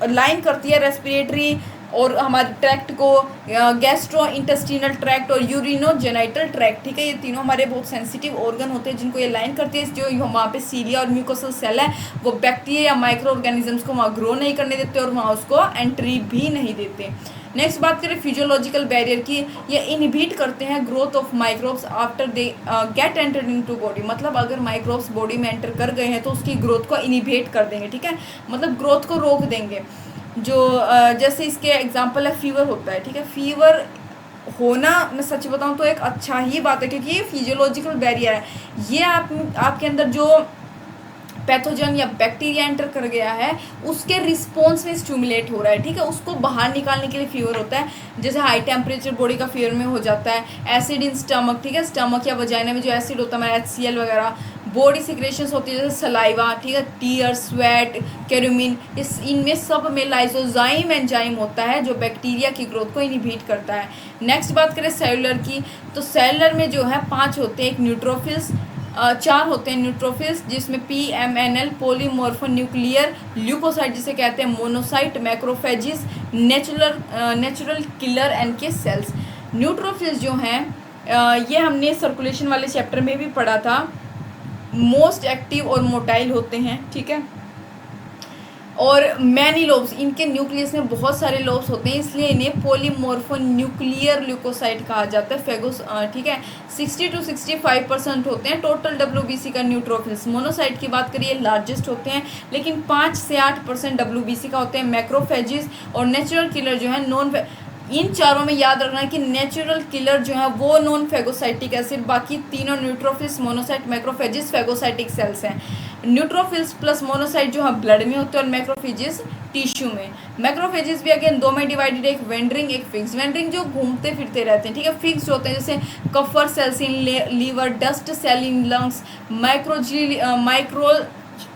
Speaker 1: लाइन करती है रेस्पिरेटरी और हमारे ट्रैक्ट को, गैस्ट्रो इंटेस्टिनल ट्रैक्ट और यूरिनो जेनाइटल ट्रैक्ट, ठीक है। ये तीनों हमारे बहुत सेंसिटिव ऑर्गन होते हैं जिनको ये लाइन करती है। जो वहाँ पे सीलिया और म्यूकोसल सेल है वो बैक्टीरिया या माइक्रो ऑर्गेनिजम्स को वहाँ ग्रो नहीं करने देते और वहाँ उसको एंट्री भी नहीं देते। नेक्स्ट बात करें फिजियोलॉजिकल बैरियर की, ये इनहिबिट करते हैं growth of microbes after they get entered into body. मतलब अगर माइक्रोब्स बॉडी में एंटर कर गए हैं तो उसकी ग्रोथ को इनहिबिट कर देंगे, ठीक है, मतलब ग्रोथ को रोक देंगे। जो जैसे इसके एग्जांपल है फीवर होता है, ठीक है। फीवर होना, मैं सच बताऊं तो एक अच्छा ही बात है, क्योंकि ये फिजियोलॉजिकल बैरियर है। ये आपके अंदर जो पैथोजन या बैक्टीरिया एंटर कर गया है उसके रिस्पॉन्स में स्टिमुलेट हो रहा है, ठीक है, उसको बाहर निकालने के लिए फीवर होता है। जैसे हाई टेम्परेचर बॉडी का फीवर में हो जाता है, एसिड इन स्टमक, ठीक है, स्टमक या वजाइना में जो एसिड होता है हमारा HCl वगैरह, बॉडी सिक्रेशंस होती है जैसे सलाइवा, ठीक है, टीयर, स्वेट, कैरुमिन, इनमें सब में लाइसोजाइम एंजाइम होता है जो बैक्टीरिया की ग्रोथ को इनहिबिट करता है। नेक्स्ट बात करें सेलुलर की, तो सेलुलर में जो है 5 होते हैं, एक न्यूट्रोफिल्स, 4 होते हैं न्यूट्रोफिल्स जिसमें PMNL पॉलीमॉर्फो न्यूक्लियर ल्यूकोसाइट जिसे कहते हैं, monocyte, macrophages, natural killer NK cells. Neutrophils जो हैं ये हमने सर्कुलेशन वाले चैप्टर में भी पढ़ा था, मोस्ट एक्टिव और मोटाइल होते हैं, ठीक है, और मैनी लोब्स, इनके न्यूक्लियस में बहुत सारे लोब्स होते हैं इसलिए इन्हें पॉलीमॉर्फो न्यूक्लियर ल्यूकोसाइट कहा जाता है। फेगोस, ठीक है, 60 to 65% होते हैं टोटल WBC का न्यूट्रोफिल्स। मोनोसाइट की बात करिए लार्जेस्ट होते हैं लेकिन 5 से 8% WBC का होते हैं। मैक्रोफेजिस और नेचुरल किलर जो है इन चारों में याद रखना है कि नेचुरल किलर जो है वो नॉन फेगोसाइटिक एसिड, बाकी तीनों neutrophils, monocyte, macrophages phagocytic cells हैं। न्यूट्रोफिल्स प्लस मोनोसाइट जो है ब्लड में होते हैं और मैक्रोफेजिस टिश्यू में। मैक्रोफेजिस भी अगेन 2 में डिवाइडेड, एक वेंडरिंग एक फिक्स। वेंडरिंग जो घूमते फिरते रहते हैं, ठीक है, फिक्स होते हैं जैसे Kupffer cells in liver, dust cell in lungs, micro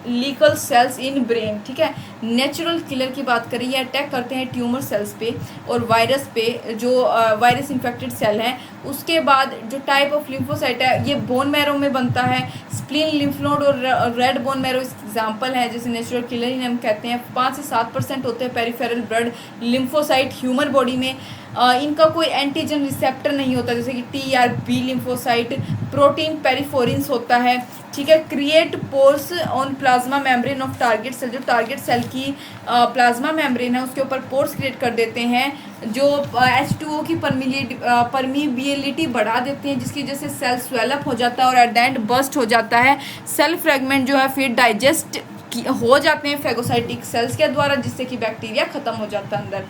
Speaker 1: लीकल cells in brain, ठीक है। नेचुरल किलर की बात करें, ये अटैक करते हैं ट्यूमर सेल्स पे और वायरस पे, जो वायरस इन्फेक्टेड सेल है। उसके बाद जो टाइप ऑफ लिम्फोसाइट है ये बोन मैरो में बनता है, स्प्लीन, लिम्फ नोड और रेड बोन मैरो एग्जाम्पल है जैसे नेचुरल किलर ही हम कहते हैं। 5 से 7% होते हैं peripheral blood lymphocyte human body में। इनका कोई एंटीजन रिसेप्टर नहीं होता जैसे कि TRB लिम्फोसाइट। प्रोटीन पेरिफोरिन्स होता है, ठीक है। Create pores on plasma membrane of target cell, जो टारगेट सेल की प्लाज्मा मेम्ब्रेन है उसके ऊपर पोर्स क्रिएट कर देते हैं जो H2O की परमीबिलिटी बढ़ा देते हैं जिसकी वजह से सेल स्वेलअप हो जाता है और एट द एंड बस्ट हो जाता है। सेल फ्रेगमेंट जो है फिर डाइजेस्ट हो जाते हैं फेगोसाइटिक सेल्स के द्वारा जिससे कि बैक्टीरिया ख़त्म हो जाता है अंदर,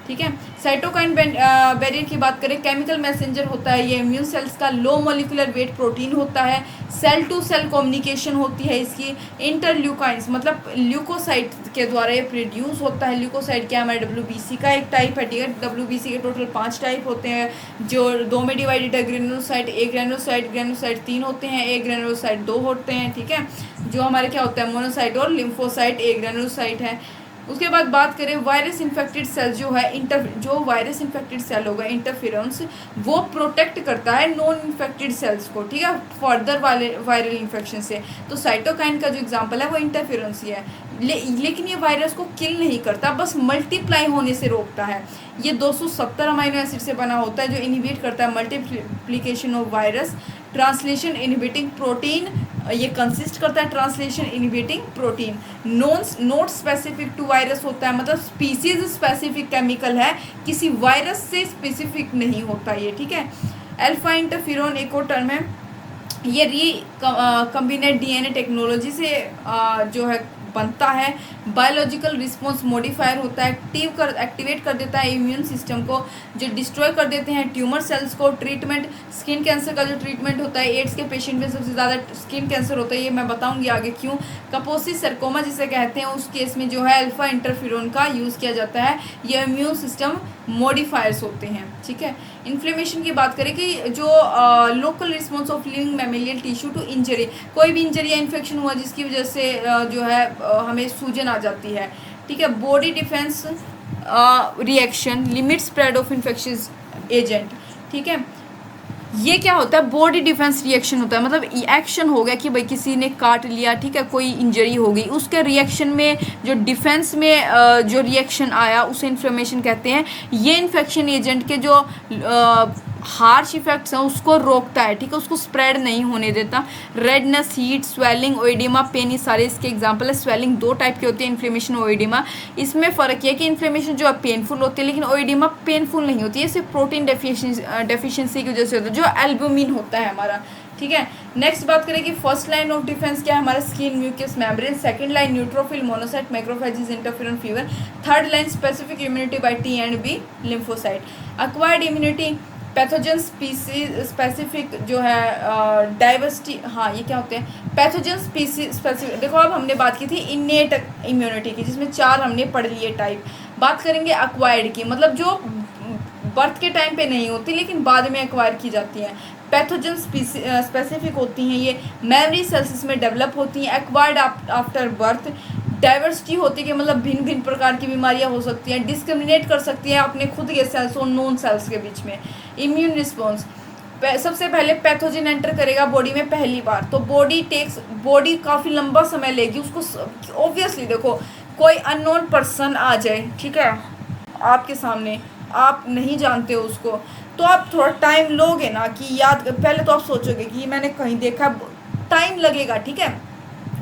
Speaker 1: ठीक है। साइटोकाइन बैरियर की बात करें, केमिकल मैसेंजर होता है ये, इम्यून सेल्स का लो मोलिकुलर वेट प्रोटीन होता है। सेल टू सेल कम्युनिकेशन होती है इसकी। इंटरल्यूकाइंस मतलब ल्यूकोसाइट के द्वारा ये प्रोड्यूस होता है। ल्यूकोसाइट क्या हमारे WBC का एक टाइप है, ठीक है। WBC के टोटल 5 टाइप होते हैं जो 2 में डिवाइडेड है, ग्रेनुलोसाइट, ए ग्रेनुलोसाइट 3 होते हैं, ए ग्रेनुलोसाइट 2 होते हैं, ठीक है। जो हमारे क्या होता है मोनोसाइट और लिम्फोसाइट, ए ग्रेनुलोसाइट है। उसके बाद बात करें वायरस इन्फेक्टेड सेल जो है जो वायरस इन्फेक्टेड सेल होगा इंटरफेरेंस वो प्रोटेक्ट करता है नॉन इन्फेक्टेड सेल्स को, ठीक है, फर्दर वायरल इन्फेक्शन से। तो साइटोकाइन का जो एग्जांपल है वो इंटरफेरेंस ही है। लेकिन ये वायरस को किल नहीं करता, बस मल्टीप्लाई होने से रोकता है। ये 270 अमीनो एसिड से बना होता है जो इनहिबिट करता है multiplication of virus, translation inhibiting protein ये कंसिस्ट करता है translation inhibiting protein. Not specific to virus होता है, मतलब स्पीसीज स्पेसिफिक केमिकल है, किसी वायरस से स्पेसिफिक नहीं होता ये, ठीक है। अल्फा इंटरफेरॉन एक और टर्म है, ये रिकम्बिनेट डीएनए टेक्नोलॉजी से जो है बनता है। बायोलॉजिकल रिस्पॉन्स मॉडिफायर होता है, एक्टिवेट कर देता है इम्यून सिस्टम को, जो डिस्ट्रॉय कर देते हैं ट्यूमर सेल्स को। ट्रीटमेंट, स्किन कैंसर का जो ट्रीटमेंट होता है, एड्स के पेशेंट में सबसे ज़्यादा स्किन कैंसर होता है, ये मैं बताऊंगी आगे क्यों। कपोसी सरकोमा जिसे कहते हैं, उस केस में जो है अल्फा इंटरफेरॉन का यूज़ किया जाता है। ये इम्यून सिस्टम मॉडिफायर्स होते हैं, ठीक है। इन्फ्लेमेशन की बात करें कि जो local response of living mammalian tissue to injury, कोई भी इंजरी या इन्फेक्शन हुआ जिसकी वजह से जो है हमें सूजन आ जाती है, ठीक है। Body defence reaction, limit spread of infectious agent, ठीक है। ये क्या होता है, बॉडी डिफेंस रिएक्शन होता है, मतलब एक्शन हो गया कि भाई किसी ने काट लिया, ठीक है, कोई इंजरी हो गई, उसके रिएक्शन में जो डिफेंस में जो रिएक्शन आया उसे इन्फ्लेमेशन कहते हैं। ये इन्फेक्शन एजेंट के जो हार्श इफेक्ट्स हैं उसको रोकता है, ठीक है, उसको स्प्रेड नहीं होने देता। रेडनेस, हीट, स्वेलिंग, ओइडिमा, पेन, ये सारे इसके एग्जांपल है। स्वेलिंग दो टाइप की होती है, इन्फ्लेमेशन और ओइडिमा। इसमें फ़र्क ये है कि इन्फ्लेमेशन जो है पेनफुल होती है, लेकिन ओइडिमा पेनफुल नहीं होती है, इसे प्रोटीन डेफिशिएंसी की वजह से होता है, जो एल्बुमिन होता है हमारा, ठीक है। नेक्स्ट बात करें कि फर्स्ट लाइन ऑफ डिफेंस क्या है हमारा, skin mucus membrane. Second line neutrophil, monocyte, macrophages, interferon, fever. Third line specific immunity by T and B lymphocyte. Acquired immunity, pathogen specific जो है डाइवर्सिटी, हाँ ये क्या होते हैं, पैथोजन स्पेसिफिक। देखो अब हमने बात की थी इनेट इम्यूनिटी की, जिसमें 4 हमने पढ़ लिए टाइप। बात करेंगे एक्वायर्ड की, मतलब जो बर्थ के टाइम पे नहीं होती लेकिन बाद में एक्वायर की जाती हैं। पैथोजन स्पेसिफिक होती हैं, ये मेमोरी सेल्स में डेवलप होती हैं। Acquired after birth. डाइवर्सिटी होती है कि मतलब भिन्न भिन्न प्रकार की बीमारियां हो सकती हैं, डिस्क्रिमिनेट कर सकती हैं अपने खुद के सेल्स और नॉन सेल्स के बीच में। इम्यून रिस्पॉन्स, सबसे पहले पैथोजन एंटर करेगा बॉडी में पहली बार, तो बॉडी काफ़ी लंबा समय लेगी उसको। ऑब्वियसली देखो कोई अननोन पर्सन आ जाए, ठीक है, आपके सामने, आप नहीं जानते हो उसको, तो आप थोड़ा टाइम लोगे ना कि याद, पहले तो आप सोचोगे कि मैंने कहीं देखा, टाइम लगेगा, ठीक है,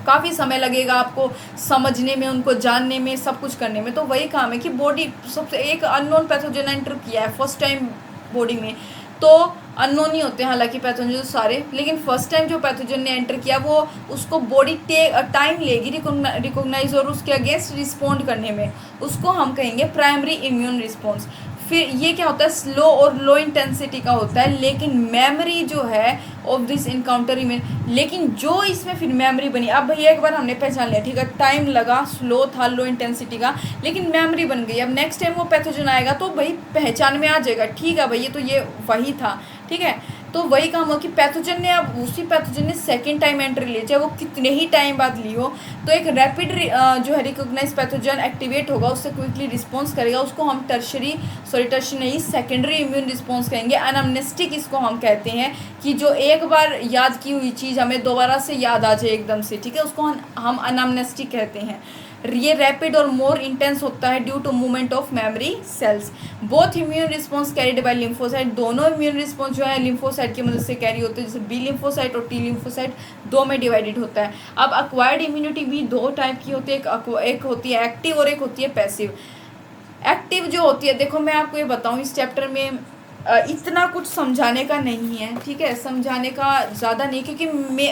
Speaker 1: काफ़ी समय लगेगा आपको समझने में, उनको जानने में, सब कुछ करने में। तो वही काम है कि बॉडी सबसे एक अननोन पैथोजन एंटर किया है फर्स्ट टाइम बॉडी में, तो अननोन ही होते हैं हालांकि पैथोजन सारे, लेकिन फर्स्ट टाइम जो पैथोजन ने एंटर किया वो उसको बॉडी टाइम लेगी रिकॉग्नाइज और उसके अगेंस्ट रिस्पॉन्ड करने में, उसको हम कहेंगे प्राइमरी इम्यून रिस्पॉन्स। फिर ये क्या होता है, स्लो और लो इंटेंसिटी का होता है, लेकिन मेमोरी जो है ऑफ दिस इनकाउंटर इमेज, लेकिन जो इसमें फिर मेमोरी बनी, अब भैया एक बार हमने पहचान लिया, ठीक है, टाइम लगा, स्लो था, लो इंटेंसिटी का, लेकिन मेमोरी बन गई। अब नेक्स्ट टाइम वो पैथोजन आएगा तो भाई पहचान में आ जाएगा, ठीक है भाई ये तो ये वही था, ठीक है। तो वही काम हो कि पैथोजन ने, अब उसी पैथोजन ने सेकेंड टाइम एंट्री ली, चाहे वो कितने ही टाइम बाद ली हो, तो एक रैपिड जो है रिकॉग्नाइज पैथोजन एक्टिवेट होगा, उससे क्विकली रिस्पॉन्स करेगा, उसको हम टर्शरी नहीं सेकेंडरी इम्यून रिस्पॉन्स कहेंगे। अनअमनेस्टिक इसको हम कहते हैं कि जो एक बार याद की हुई चीज़ हमें दोबारा से याद आ जाए एकदम से, ठीक है, उसको हम अनअमनेस्टिक कहते हैं। ये रैपिड और मोर इंटेंस होता है due to movement of memory cells. Both immune response carried by lymphocyte, दोनों इम्यून रिस्पॉन्स जो है लिम्फोसाइट की मदद से कैरी होते हैं, जैसे बी लिम्फोसाइट और टी लिम्फोसाइट, दो में डिवाइडेड होता है। अब अक्वायर्ड इम्यूनिटी भी दो टाइप की होती है, एक होती है एक्टिव और एक होती है पैसिव। एक्टिव जो होती है, देखो मैं आपको ये बताऊँ, इस चैप्टर में इतना कुछ समझाने का नहीं है, ठीक है, समझाने का ज़्यादा नहीं, क्योंकि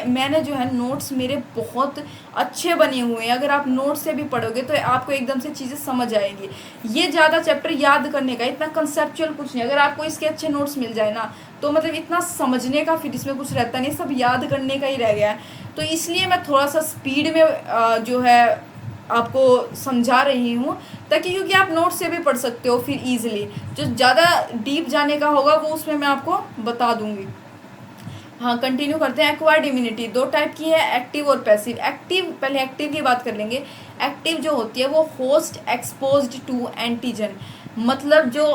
Speaker 1: मैंने जो है नोट्स मेरे बहुत अच्छे बने हुए हैं, अगर आप नोट्स से भी पढ़ोगे तो आपको एकदम से चीज़ें समझ आएंगी। ये ज़्यादा चैप्टर याद करने का, इतना कंसेप्चुअल कुछ नहीं, अगर आपको इसके अच्छे नोट्स मिल जाए ना तो मतलब इतना समझने का फिर इसमें कुछ रहता नहीं, सब याद करने का ही रह गया है। तो इसलिए मैं थोड़ा सा स्पीड में जो है आपको समझा रही हूँ, ताकि क्योंकि आप नोट से भी पढ़ सकते हो फिर इजीली, जो ज़्यादा डीप जाने का होगा वो उसमें मैं आपको बता दूंगी। हाँ कंटिन्यू करते हैं। एक्वायर्ड इम्यूनिटी दो टाइप की है, एक्टिव और पैसिव। एक्टिव, पहले एक्टिव की बात कर लेंगे। एक्टिव जो होती है वो होस्ट एक्सपोज्ड टू एंटीजन, मतलब जो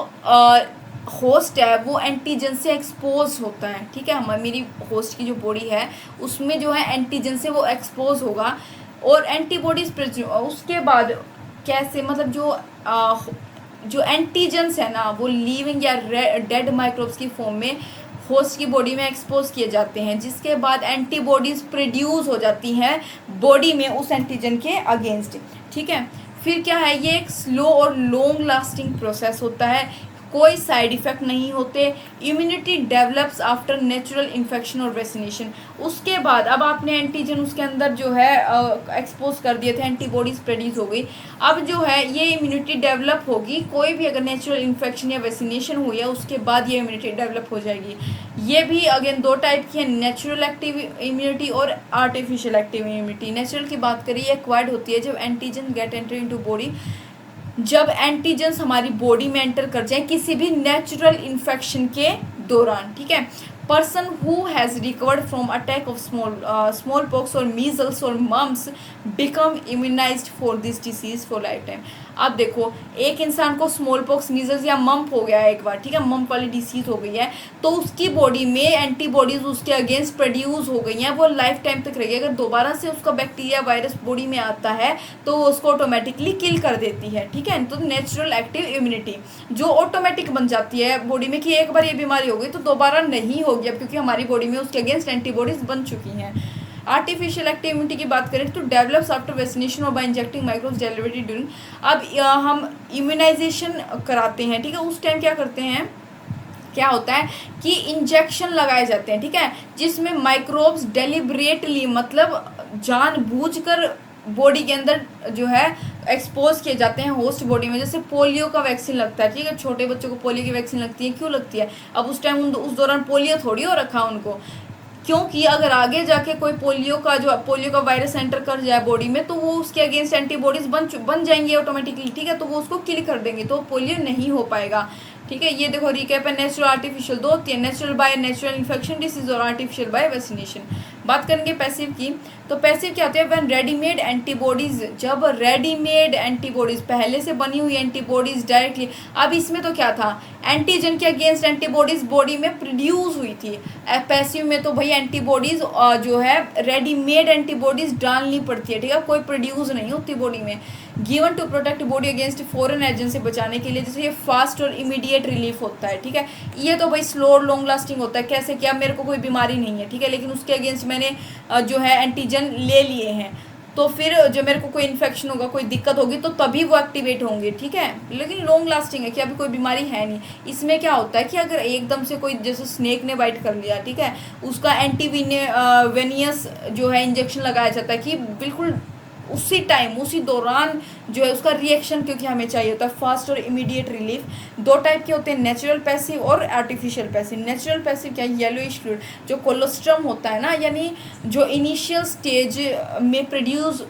Speaker 1: होस्ट है वो एंटीजन से एक्सपोज होता है, ठीक है, मेरी होस्ट की जो बॉडी है उसमें जो है एंटीजन से वो एक्सपोज होगा और एंटीबॉडीज उसके बाद कैसे, मतलब जो एंटीजन्स है ना वो लिविंग या डेड माइक्रोब्स की फॉर्म में होस्ट की बॉडी में एक्सपोज किए जाते हैं, जिसके बाद एंटीबॉडीज प्रोड्यूस हो जाती हैं बॉडी में उस एंटीजन के अगेंस्ट, ठीक है। फिर क्या है, ये एक स्लो और लॉन्ग लास्टिंग प्रोसेस होता है, कोई साइड इफ़ेक्ट नहीं होते। Immunity develops after natural infection और वैक्सीनेशन। उसके बाद अब आपने एंटीजन उसके अंदर जो है एक्सपोज कर दिए थे, एंटीबॉडीज प्रोड्यूस हो गई। अब जो है ये इम्यूनिटी डेवलप होगी, कोई भी अगर नेचुरल इन्फेक्शन या वैक्सीनेशन हुई है उसके बाद ये इम्यूनिटी डेवलप हो जाएगी। ये भी अगेन दो टाइप की है, नेचुरल एक्टिव इम्यूनिटी और आर्टिफिशियल एक्टिव इम्यूनिटी। नेचुरल की बात करिए, एक्वायर्ड होती है जब antigen get enter into body, जब एंटीजेंस हमारी बॉडी में एंटर कर जाए किसी भी नेचुरल इन्फेक्शन के दौरान, ठीक है। Person who has recovered from attack of small pox और मीजल्स और mumps become immunized for this disease for life time. अब देखो, एक इंसान को स्मॉल पॉक्स, मीजल्स या मम्प हो गया है एक बार, ठीक है, मम्प वाली डिसीज हो गई है, तो उसकी बॉडी में एंटीबॉडीज उसके अगेंस्ट प्रोड्यूस हो गई हैं, वो लाइफ टाइम तक रहेगी। अगर दोबारा से उसका बैक्टीरिया वायरस बॉडी में आता है तो वो उसको ऑटोमेटिकली किल कर देती है, ठीक है। तो नेचुरल एक्टिव इम्यूनिटी जो ऑटोमेटिक बन जाती है बॉडी में कि एक बार ये बीमारी हो गई तो दोबारा नहीं होगी अब, क्योंकि हमारी बॉडी में उसके अगेंस्ट एंटीबॉडीज बन चुकी हैं। आर्टिफिशियल एक्टिव इम्यूनिटी की बात करें तो डेवलप्स आफ्टर वैक्सीनेशन और by injecting microbes delivery during. अब हम इम्यूनाइजेशन कराते हैं, ठीक है, उस टाइम क्या करते हैं, क्या होता है कि इंजेक्शन लगाए जाते हैं, ठीक है, जिसमें माइक्रोब्स डेलिबरेटली मतलब जानबूझकर बॉडी के अंदर जो है एक्सपोज किए जाते हैं होस्ट बॉडी में। जैसे पोलियो का वैक्सीन लगता है, ठीक है, छोटे बच्चों को पोलियो की वैक्सीन लगती है, क्यों लगती है, अब उस टाइम उस दौरान पोलियो थोड़ी हो रखा उनको, क्योंकि अगर आगे जाके कोई पोलियो का वायरस एंटर कर जाए बॉडी में तो वो उसके अगेंस्ट एंटीबॉडीज बन जाएंगी ऑटोमेटिकली, ठीक है, तो वो उसको किल कर देंगे, तो पोलियो नहीं हो पाएगा, ठीक है। ये देखो रिकैप है, नेचुरल आर्टिफिशियल दो होती है, natural by natural infection disease और आर्टिफिशियल बाय वैक्सीनेशन। बात करेंगे पैसिव की, तो पैसिव क्या होता है, व्हेन रेडीमेड एंटीबॉडीज, जब रेडीमेड एंटीबॉडीज पहले से बनी हुई एंटीबॉडीज डायरेक्टली, अब इसमें तो क्या था, एंटीजन के अगेंस्ट एंटीबॉडीज बॉडी में प्रोड्यूस हुई थी। पैसिव में तो भाई एंटीबॉडीज जो है रेडीमेड एंटीबॉडीज डालनी पड़ती है, ठीक है, कोई प्रोड्यूस नहीं होती बॉडी में। Given to protect body against foreign agent से बचाने के लिए, जैसे ये फास्ट और इमीडिएट रिलीफ होता है, ठीक है। ये तो भाई स्लो और लॉन्ग लास्टिंग होता है, कैसे क्या, मेरे को कोई बीमारी नहीं है, ठीक है, लेकिन उसके अगेंस्ट मैंने जो है एंटीजन ले लिए हैं, तो फिर जो मेरे को कोई इन्फेक्शन होगा, कोई दिक्कत होगी तो तभी वो एक्टिवेट होंगे, ठीक है, लेकिन लॉन्ग लास्टिंग है कि अभी कोई बीमारी है नहीं। इसमें क्या होता है कि अगर एकदम से कोई जैसे स्नेक ने बाइट कर लिया, ठीक है, उसका वेनियस जो है इंजेक्शन लगाया जाता है कि बिल्कुल उसी टाइम उसी दौरान जो है उसका रिएक्शन, क्योंकि हमें चाहिए होता है फास्ट और इमीडिएट रिलीफ। दो टाइप के होते हैं, नेचुरल पैसिव और आर्टिफिशियल पैसिव। नेचुरल पैसिव क्या है, येलोइश फ्लूइड जो कोलोस्ट्रम होता है ना, यानी जो इनिशियल स्टेज में प्रोड्यूस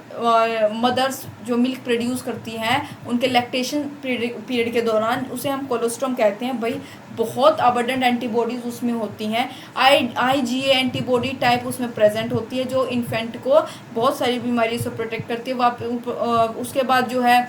Speaker 1: मदर्स जो मिल्क प्रोड्यूस करती हैं उनके लैक्टेशन पीरियड के दौरान, उसे हम कोलोस्ट्रम कहते हैं। भाई बहुत अबंडेंट एंटीबॉडीज़ उसमें होती हैं, IgA एंटीबॉडी टाइप उसमें प्रेजेंट होती है जो इन्फेंट को बहुत सारी बीमारियों से प्रोटेक्ट करती है। उसके बाद जो है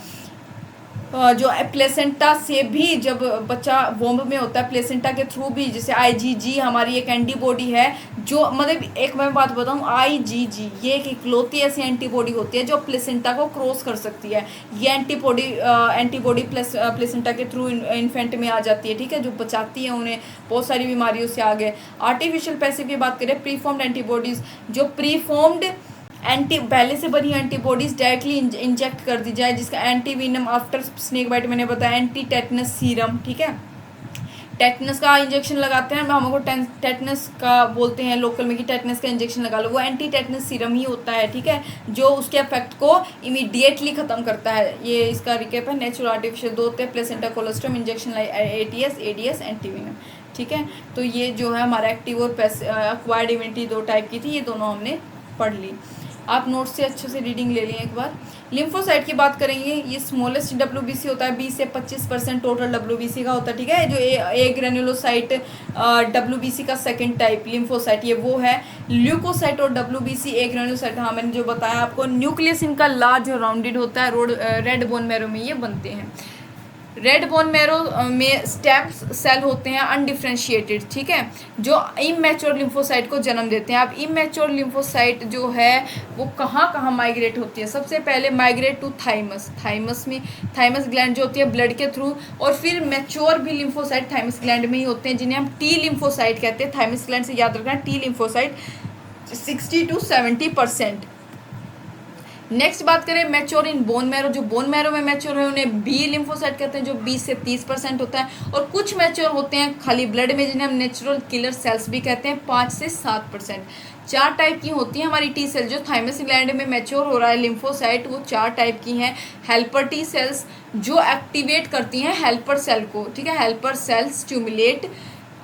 Speaker 1: जो प्लेसेंटा से भी, जब बच्चा वोम्ब में होता है प्लेसेंटा के थ्रू भी, जैसे IgG हमारी एक एंटीबॉडी है जो, मतलब एक मैं बात बताऊँ, IgG ये एक इकलौती ऐसी एंटीबॉडी होती है जो प्लेसेंटा को क्रॉस कर सकती है। ये एंटीबॉडी प्लेसेंटा के थ्रू इन्फेंट में आ जाती है, ठीक है, जो बचाती है उन्हें बहुत सारी बीमारियों से आगे। आर्टिफिशियल पैसिव की बात करें, प्रीफॉर्म्ड एंटीबॉडीज़, जो प्रीफॉर्म्ड पहले से बनी एंटीबॉडीज़ डायरेक्टली इंजेक्ट कर दी जाए, जिसका एंटीवीनम आफ्टर स्नेक बाइट मैंने बताया, एंटी टेटनस सीरम, ठीक है, टेटनस का इंजेक्शन लगाते हैं, हमको टेटनस का बोलते हैं लोकल में कि टेटनस का इंजेक्शन लगा लो, वो एंटी टेटनस सीरम ही होता है, ठीक है, जो उसके इफेक्ट को इमीडिएटली ख़त्म करता है। ये इसका रिकेप है। नेचुरल आर्टिफिशियल दो होते हैं, placenta colostrum injection ATS ADS एंटीवीनम, ठीक है। तो ये जो है हमारा एक्टिव और एक्वायर्ड इम्यूनिटी दो टाइप की थी, ये दोनों हमने पढ़ ली। आप नोट्स से अच्छे से रीडिंग ले लें एक बार। लिम्फोसाइट की बात करेंगे, ये स्मॉलेस्ट WBC होता है, 20 से 25% टोटल WBC का होता है, ठीक है। जो ए ग्रेनुलोसाइट WBC का सेकंड टाइप लिम्फोसाइट, ये वो है। ल्यूकोसाइट और WBC ए ग्रेनुलोसाइट, हाँ मैंने जो बताया आपको, न्यूक्लियस इनका लार्ज और राउंडेड होता है, रेड बोन मैरो में ये बनते हैं। रेड बोन मैरो में स्टेम सेल होते हैं अनडिफ्रेंशिएटेड, ठीक है, जो इमैच्योर लिम्फोसाइट को जन्म देते हैं। अब इमैच्योर लिम्फोसाइट जो है वो कहाँ कहाँ माइग्रेट होती है? सबसे पहले माइग्रेट टू थाइमस, थाइमस में थाइमस ग्लैंड जो होती है ब्लड के थ्रू, और फिर मैच्योर भी लिम्फोसाइट थाइमस ग्लैंड में ही होते हैं, जिन्हें हम टी लिम्फोसाइट कहते हैं। थाइमस ग्लैंड से याद रखना, टी लिम्फोसाइट 60 to 70%। नेक्स्ट बात करें मैच्योर इन बोन मैरो, जो बोन मैरो में मैच्योर है उन्हें बी लिम्फोसाइट कहते हैं, जो 20 से 30% होता है। और कुछ मैच्योर होते हैं खाली ब्लड में, जिन्हें हम नेचुरल किलर सेल्स भी कहते हैं, 5 से 7%। 4 टाइप की होती हैं हमारी टी सेल। जो थाइमस ग्लैंड में मैच्योर हो रहा है लिम्फोसाइट, वो 4 टाइप की हैं। हेल्पर टी सेल्स जो एक्टिवेट करती हैं हेल्पर सेल को, ठीक है, helper cell stimulate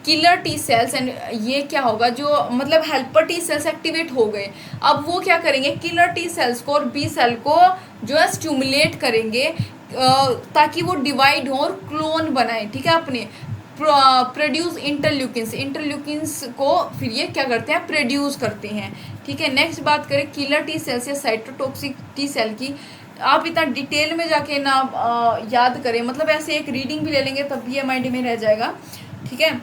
Speaker 1: killer T cells. And ये क्या होगा, जो मतलब हेल्पर टी सेल्स एक्टिवेट हो गए, अब वो क्या करेंगे, किलर टी सेल्स को और बी सेल को जो है स्टिमुलेट करेंगे ताकि वो डिवाइड हो और क्लोन बनाए, ठीक है, अपने प्रोड्यूस इंटरल्यूकिन्स, इंटरल्यूकिन्स को फिर ये क्या करते हैं, प्रोड्यूस करते हैं, ठीक है। नेक्स्ट बात करें किलर टी सेल्स या साइटोटॉक्सिक टी सेल की। आप इतना डिटेल में जाके ना याद करें, मतलब ऐसे एक रीडिंग भी ले लेंगे तब भी ये माइंड में रह जाएगा, ठीक है।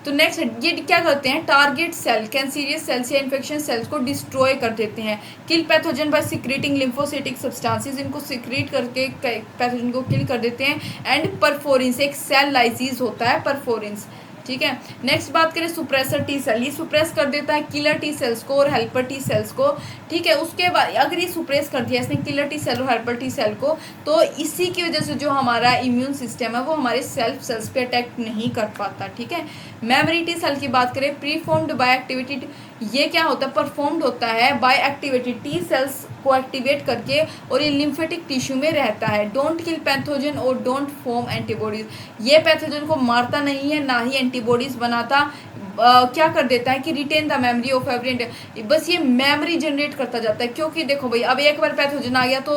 Speaker 1: तो नेक्स्ट ये क्या करते हैं, टारगेट सेल कैंसीरियस सेल्स या इन्फेक्शन सेल्स को डिस्ट्रॉय कर देते हैं। Kill pathogen by secreting lymphocytic substances, इनको सिक्रेट करके पैथोजन को किल कर देते हैं। एंड परफोरेंस, एक सेल लाइसिस होता है परफोरेंस, ठीक है। नेक्स्ट बात करें सुप्रेसर टी सेल, ये सुप्रेस कर देता है किलर टी सेल्स को और हेल्पर टी सेल्स को, ठीक है। उसके बाद अगर ये सुप्रेस कर दिया इसने किलर टी सेल और हेल्पर टी सेल को, तो इसी की वजह से जो हमारा इम्यून सिस्टम है वो हमारे सेल्फ सेल्स पे अटैक नहीं कर पाता, ठीक है। मेमोरी टी सेल की बात करें, प्रीफॉर्म्ड बाय एक्टिवेटेड, ये क्या होता है, परफॉर्म्ड होता है बाय एक्टिवेटेड टी सेल्स को एक्टिवेट करके, और ये लिम्फेटिक टिश्यू में रहता है। डोंट किल पैथोजन और डोंट फॉर्म एंटीबॉडीज, ये पैथोजन को मारता नहीं है, ना ही एंटीबॉडीज बनाता। क्या कर देता है कि retain the memory of every, बस ये मेमोरी जनरेट करता जाता है। क्योंकि देखो भाई, अब एक बार पैथोजन आ गया तो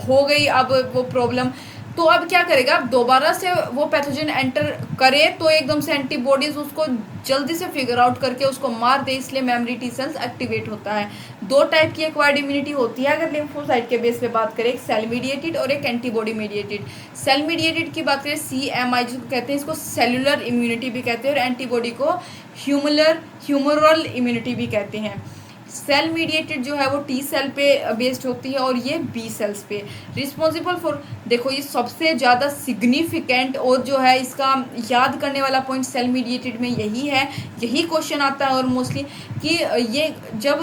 Speaker 1: हो गई अब वो प्रॉब्लम, तो अब क्या करेगा, अब दोबारा से वो पैथोजन एंटर करे तो एकदम से एंटीबॉडीज उसको जल्दी से फिगर आउट करके उसको मार दे, इसलिए मेमोरी टी सेल्स एक्टिवेट होता है। 2 टाइप की एक्वायर्ड इम्यूनिटी होती है अगर लिम्फोसाइट के बेस पे बात करें, एक सेल मीडिएटेड और एक एंटीबॉडी मीडिएटेड। सेल मीडिएटेड की बात करें CMI जिसको कहते हैं, इसको सेलुलर इम्यूनिटी भी कहते हैं, और एंटीबॉडी को ह्यूमरल इम्यूनिटी भी कहते हैं। सेल मीडिएटेड जो है वो टी सेल पे बेस्ड होती है और ये बी सेल्स पे। रिस्पॉन्सिबल फॉर, देखो ये सबसे ज़्यादा सिग्निफिकेंट और जो है इसका याद करने वाला पॉइंट सेल मीडिएटेड में यही है, यही क्वेश्चन आता है और मोस्टली कि ये जब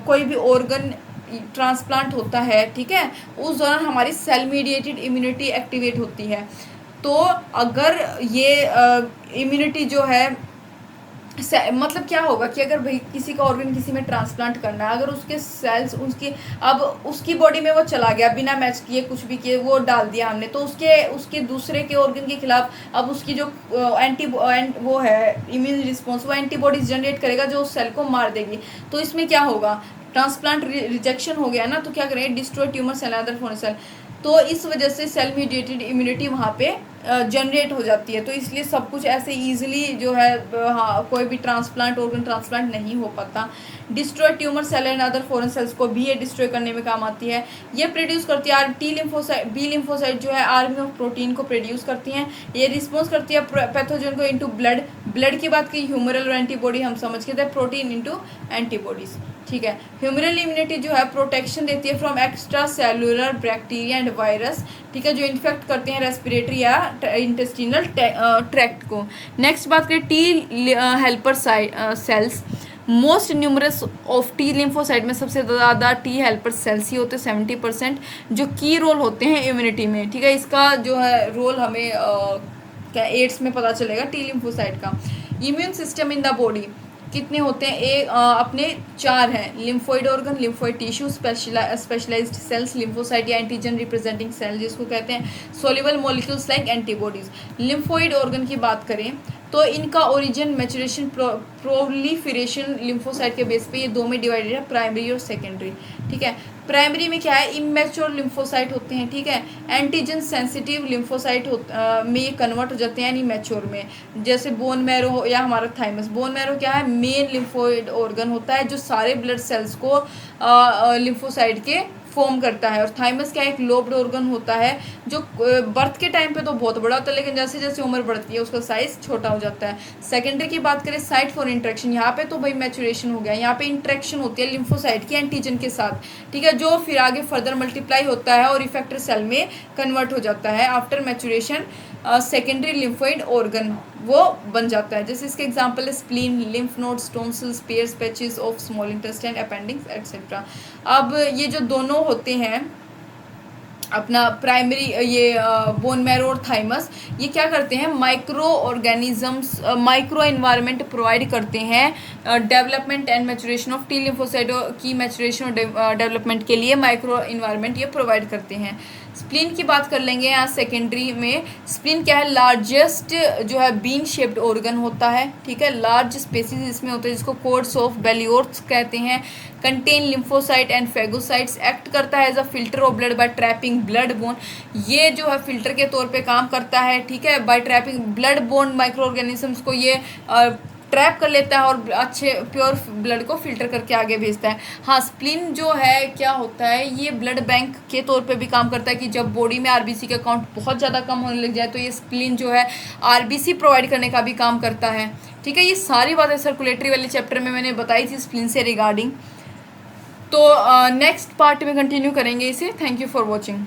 Speaker 1: कोई भी ऑर्गन ट्रांसप्लांट होता है, ठीक है, उस दौरान हमारी सेल मीडिएटेड इम्यूनिटी एक्टिवेट होती है। तो अगर ये इम्यूनिटी जो है मतलब क्या होगा कि अगर भाई किसी का ऑर्गन किसी में ट्रांसप्लांट करना है, अगर उसके सेल्स उसकी अब उसकी बॉडी में वो चला गया बिना मैच किए, कुछ भी किए वो डाल दिया हमने, तो उसके दूसरे के ऑर्गन के खिलाफ अब उसकी जो वो है इम्यून रिस्पॉन्स, वो एंटीबॉडीज जनरेट करेगा जो उस सेल को मार देगी। तो इसमें क्या होगा, ट्रांसप्लांट रिजेक्शन हो गया ना, तो क्या करेंगे, destroy tumour cell other foreign cell. तो इस वजह से सेल मीडिएटेड इम्यूनिटी वहाँ पे जनरेट हो जाती है। तो इसलिए सब कुछ ऐसे इजीली जो है हाँ कोई भी ट्रांसप्लांट ऑर्गन ट्रांसप्लांट नहीं हो पाता। Destroy tumour cell and other foreign cells को भी ये डिस्ट्रॉय करने में काम आती है। ये प्रोड्यूस करती है टी लिम्फोसाइट, बी लिम्फोसाइट जो है आर्मी ऑफ प्रोटीन को प्रोड्यूस करती हैं। ये रिस्पॉन्स करती है पैथोजन को इनटू ब्लड, ब्लड की बात की ह्यूमरल और एंटीबॉडी हम समझ के थे, प्रोटीन इनटू एंटीबॉडीज, ठीक है। ह्यूमरल इम्यूनिटी जो है प्रोटेक्शन देती है from extra cellular bacteria and virus, ठीक है, जो इन्फेक्ट करते हैं रेस्पिरेटरी या इंटेस्टिनल ट्रैक्ट को। नेक्स्ट बात करें T helper cells, most numerous of T lymphocyte में सबसे ज़्यादा टी हेल्पर सेल्स ही होते हैं 70%, जो की रोल होते हैं इम्यूनिटी में, ठीक है। इसका जो है रोल हमें क्या एड्स में पता चलेगा टी लिम्फोसाइट का। Immune system in the body कितने होते हैं, अपने 4 हैं, lymphoid organ, lymphoid tissue, specialized cells, lymphocyte या एंटीजन रिप्रेजेंटिंग सेल जिसको कहते हैं, soluble molecules like antibodies. Lymphoid organ की बात करें तो इनका ओरिजिन, मैचुरेशन, प्रोलिफरेशन लिम्फोसाइट के बेस पे ये 2 में डिवाइडेड है, प्राइमरी और सेकेंडरी, ठीक है। प्राइमरी में क्या है, इमेच्योर लिम्फोसाइट होते हैं, ठीक है। एंटीजन सेंसिटिव लिम्फोसाइट में ये कन्वर्ट हो जाते हैं यानी मैच्योर में, जैसे बोन मैरो हो या हमारा थाइमस। बोन मैरो क्या है, मेन लिम्फोइड ऑर्गन होता है जो सारे ब्लड सेल्स को लिम्फोसाइट के फॉर्म करता है। और थाइमस क्या एक लोब्ड ऑर्गन होता है जो बर्थ के टाइम पे तो बहुत बड़ा होता है, लेकिन जैसे जैसे उम्र बढ़ती है उसका साइज छोटा हो जाता है। सेकेंडरी की बात करें, साइट फॉर इंट्रैक्शन, यहाँ पे तो भाई मैचुरेशन हो गया, यहाँ पे इंट्रैक्शन होती है लिम्फोसाइट की एंटीजन के साथ, ठीक है, जो फिर आगे फर्दर मल्टीप्लाई होता है और इफेक्टर सेल में कन्वर्ट हो जाता है। After maturation secondary lymphoid organ वो बन जाता है। जैसे इसके एग्जांपल है spleen, lymph nodes, tonsils, pairs, patches of small intestine, appendix etcetera. अब ये जो दोनों होते हैं अपना प्राइमरी, ये बोन मैरो और थाइमस, ये क्या करते हैं, micro organisms, micro environment provide करते हैं development and maturation of T lymphocyte की मैचुरेशन और डेवलपमेंट के लिए माइक्रो एनवायरनमेंट ये प्रोवाइड करते हैं। स्प्लीन की बात कर लेंगे यहाँ सेकेंडरी में। स्प्लीन क्या है, लार्जेस्ट जो है बीन शेप्ड ऑर्गन होता है, ठीक है, लार्ज स्पेसिस इसमें होते हैं जिसको कोर्ड्स ऑफ बेलियोर्स कहते हैं। Contain lymphocyte and phagocytes, act करता है as a filter of blood by trapping blood borne, ये जो है फिल्टर के तौर पे काम करता है, ठीक है, by trapping blood borne micro organisms को ये ट्रैप कर लेता है और अच्छे प्योर ब्लड को फिल्टर करके आगे भेजता है। हाँ, स्प्लीन जो है क्या होता है, ये ब्लड बैंक के तौर पे भी काम करता है कि जब बॉडी में आरबीसी का काउंट बहुत ज़्यादा कम होने लग जाए तो ये स्प्लीन जो है आरबीसी प्रोवाइड करने का भी काम करता है, ठीक है। ये सारी बातें सर्कुलेटरी वाले चैप्टर में मैंने बताई थी स्प्लीन से रिगार्डिंग। तो नेक्स्ट पार्ट में कंटिन्यू करेंगे इसे। Thank you for watching.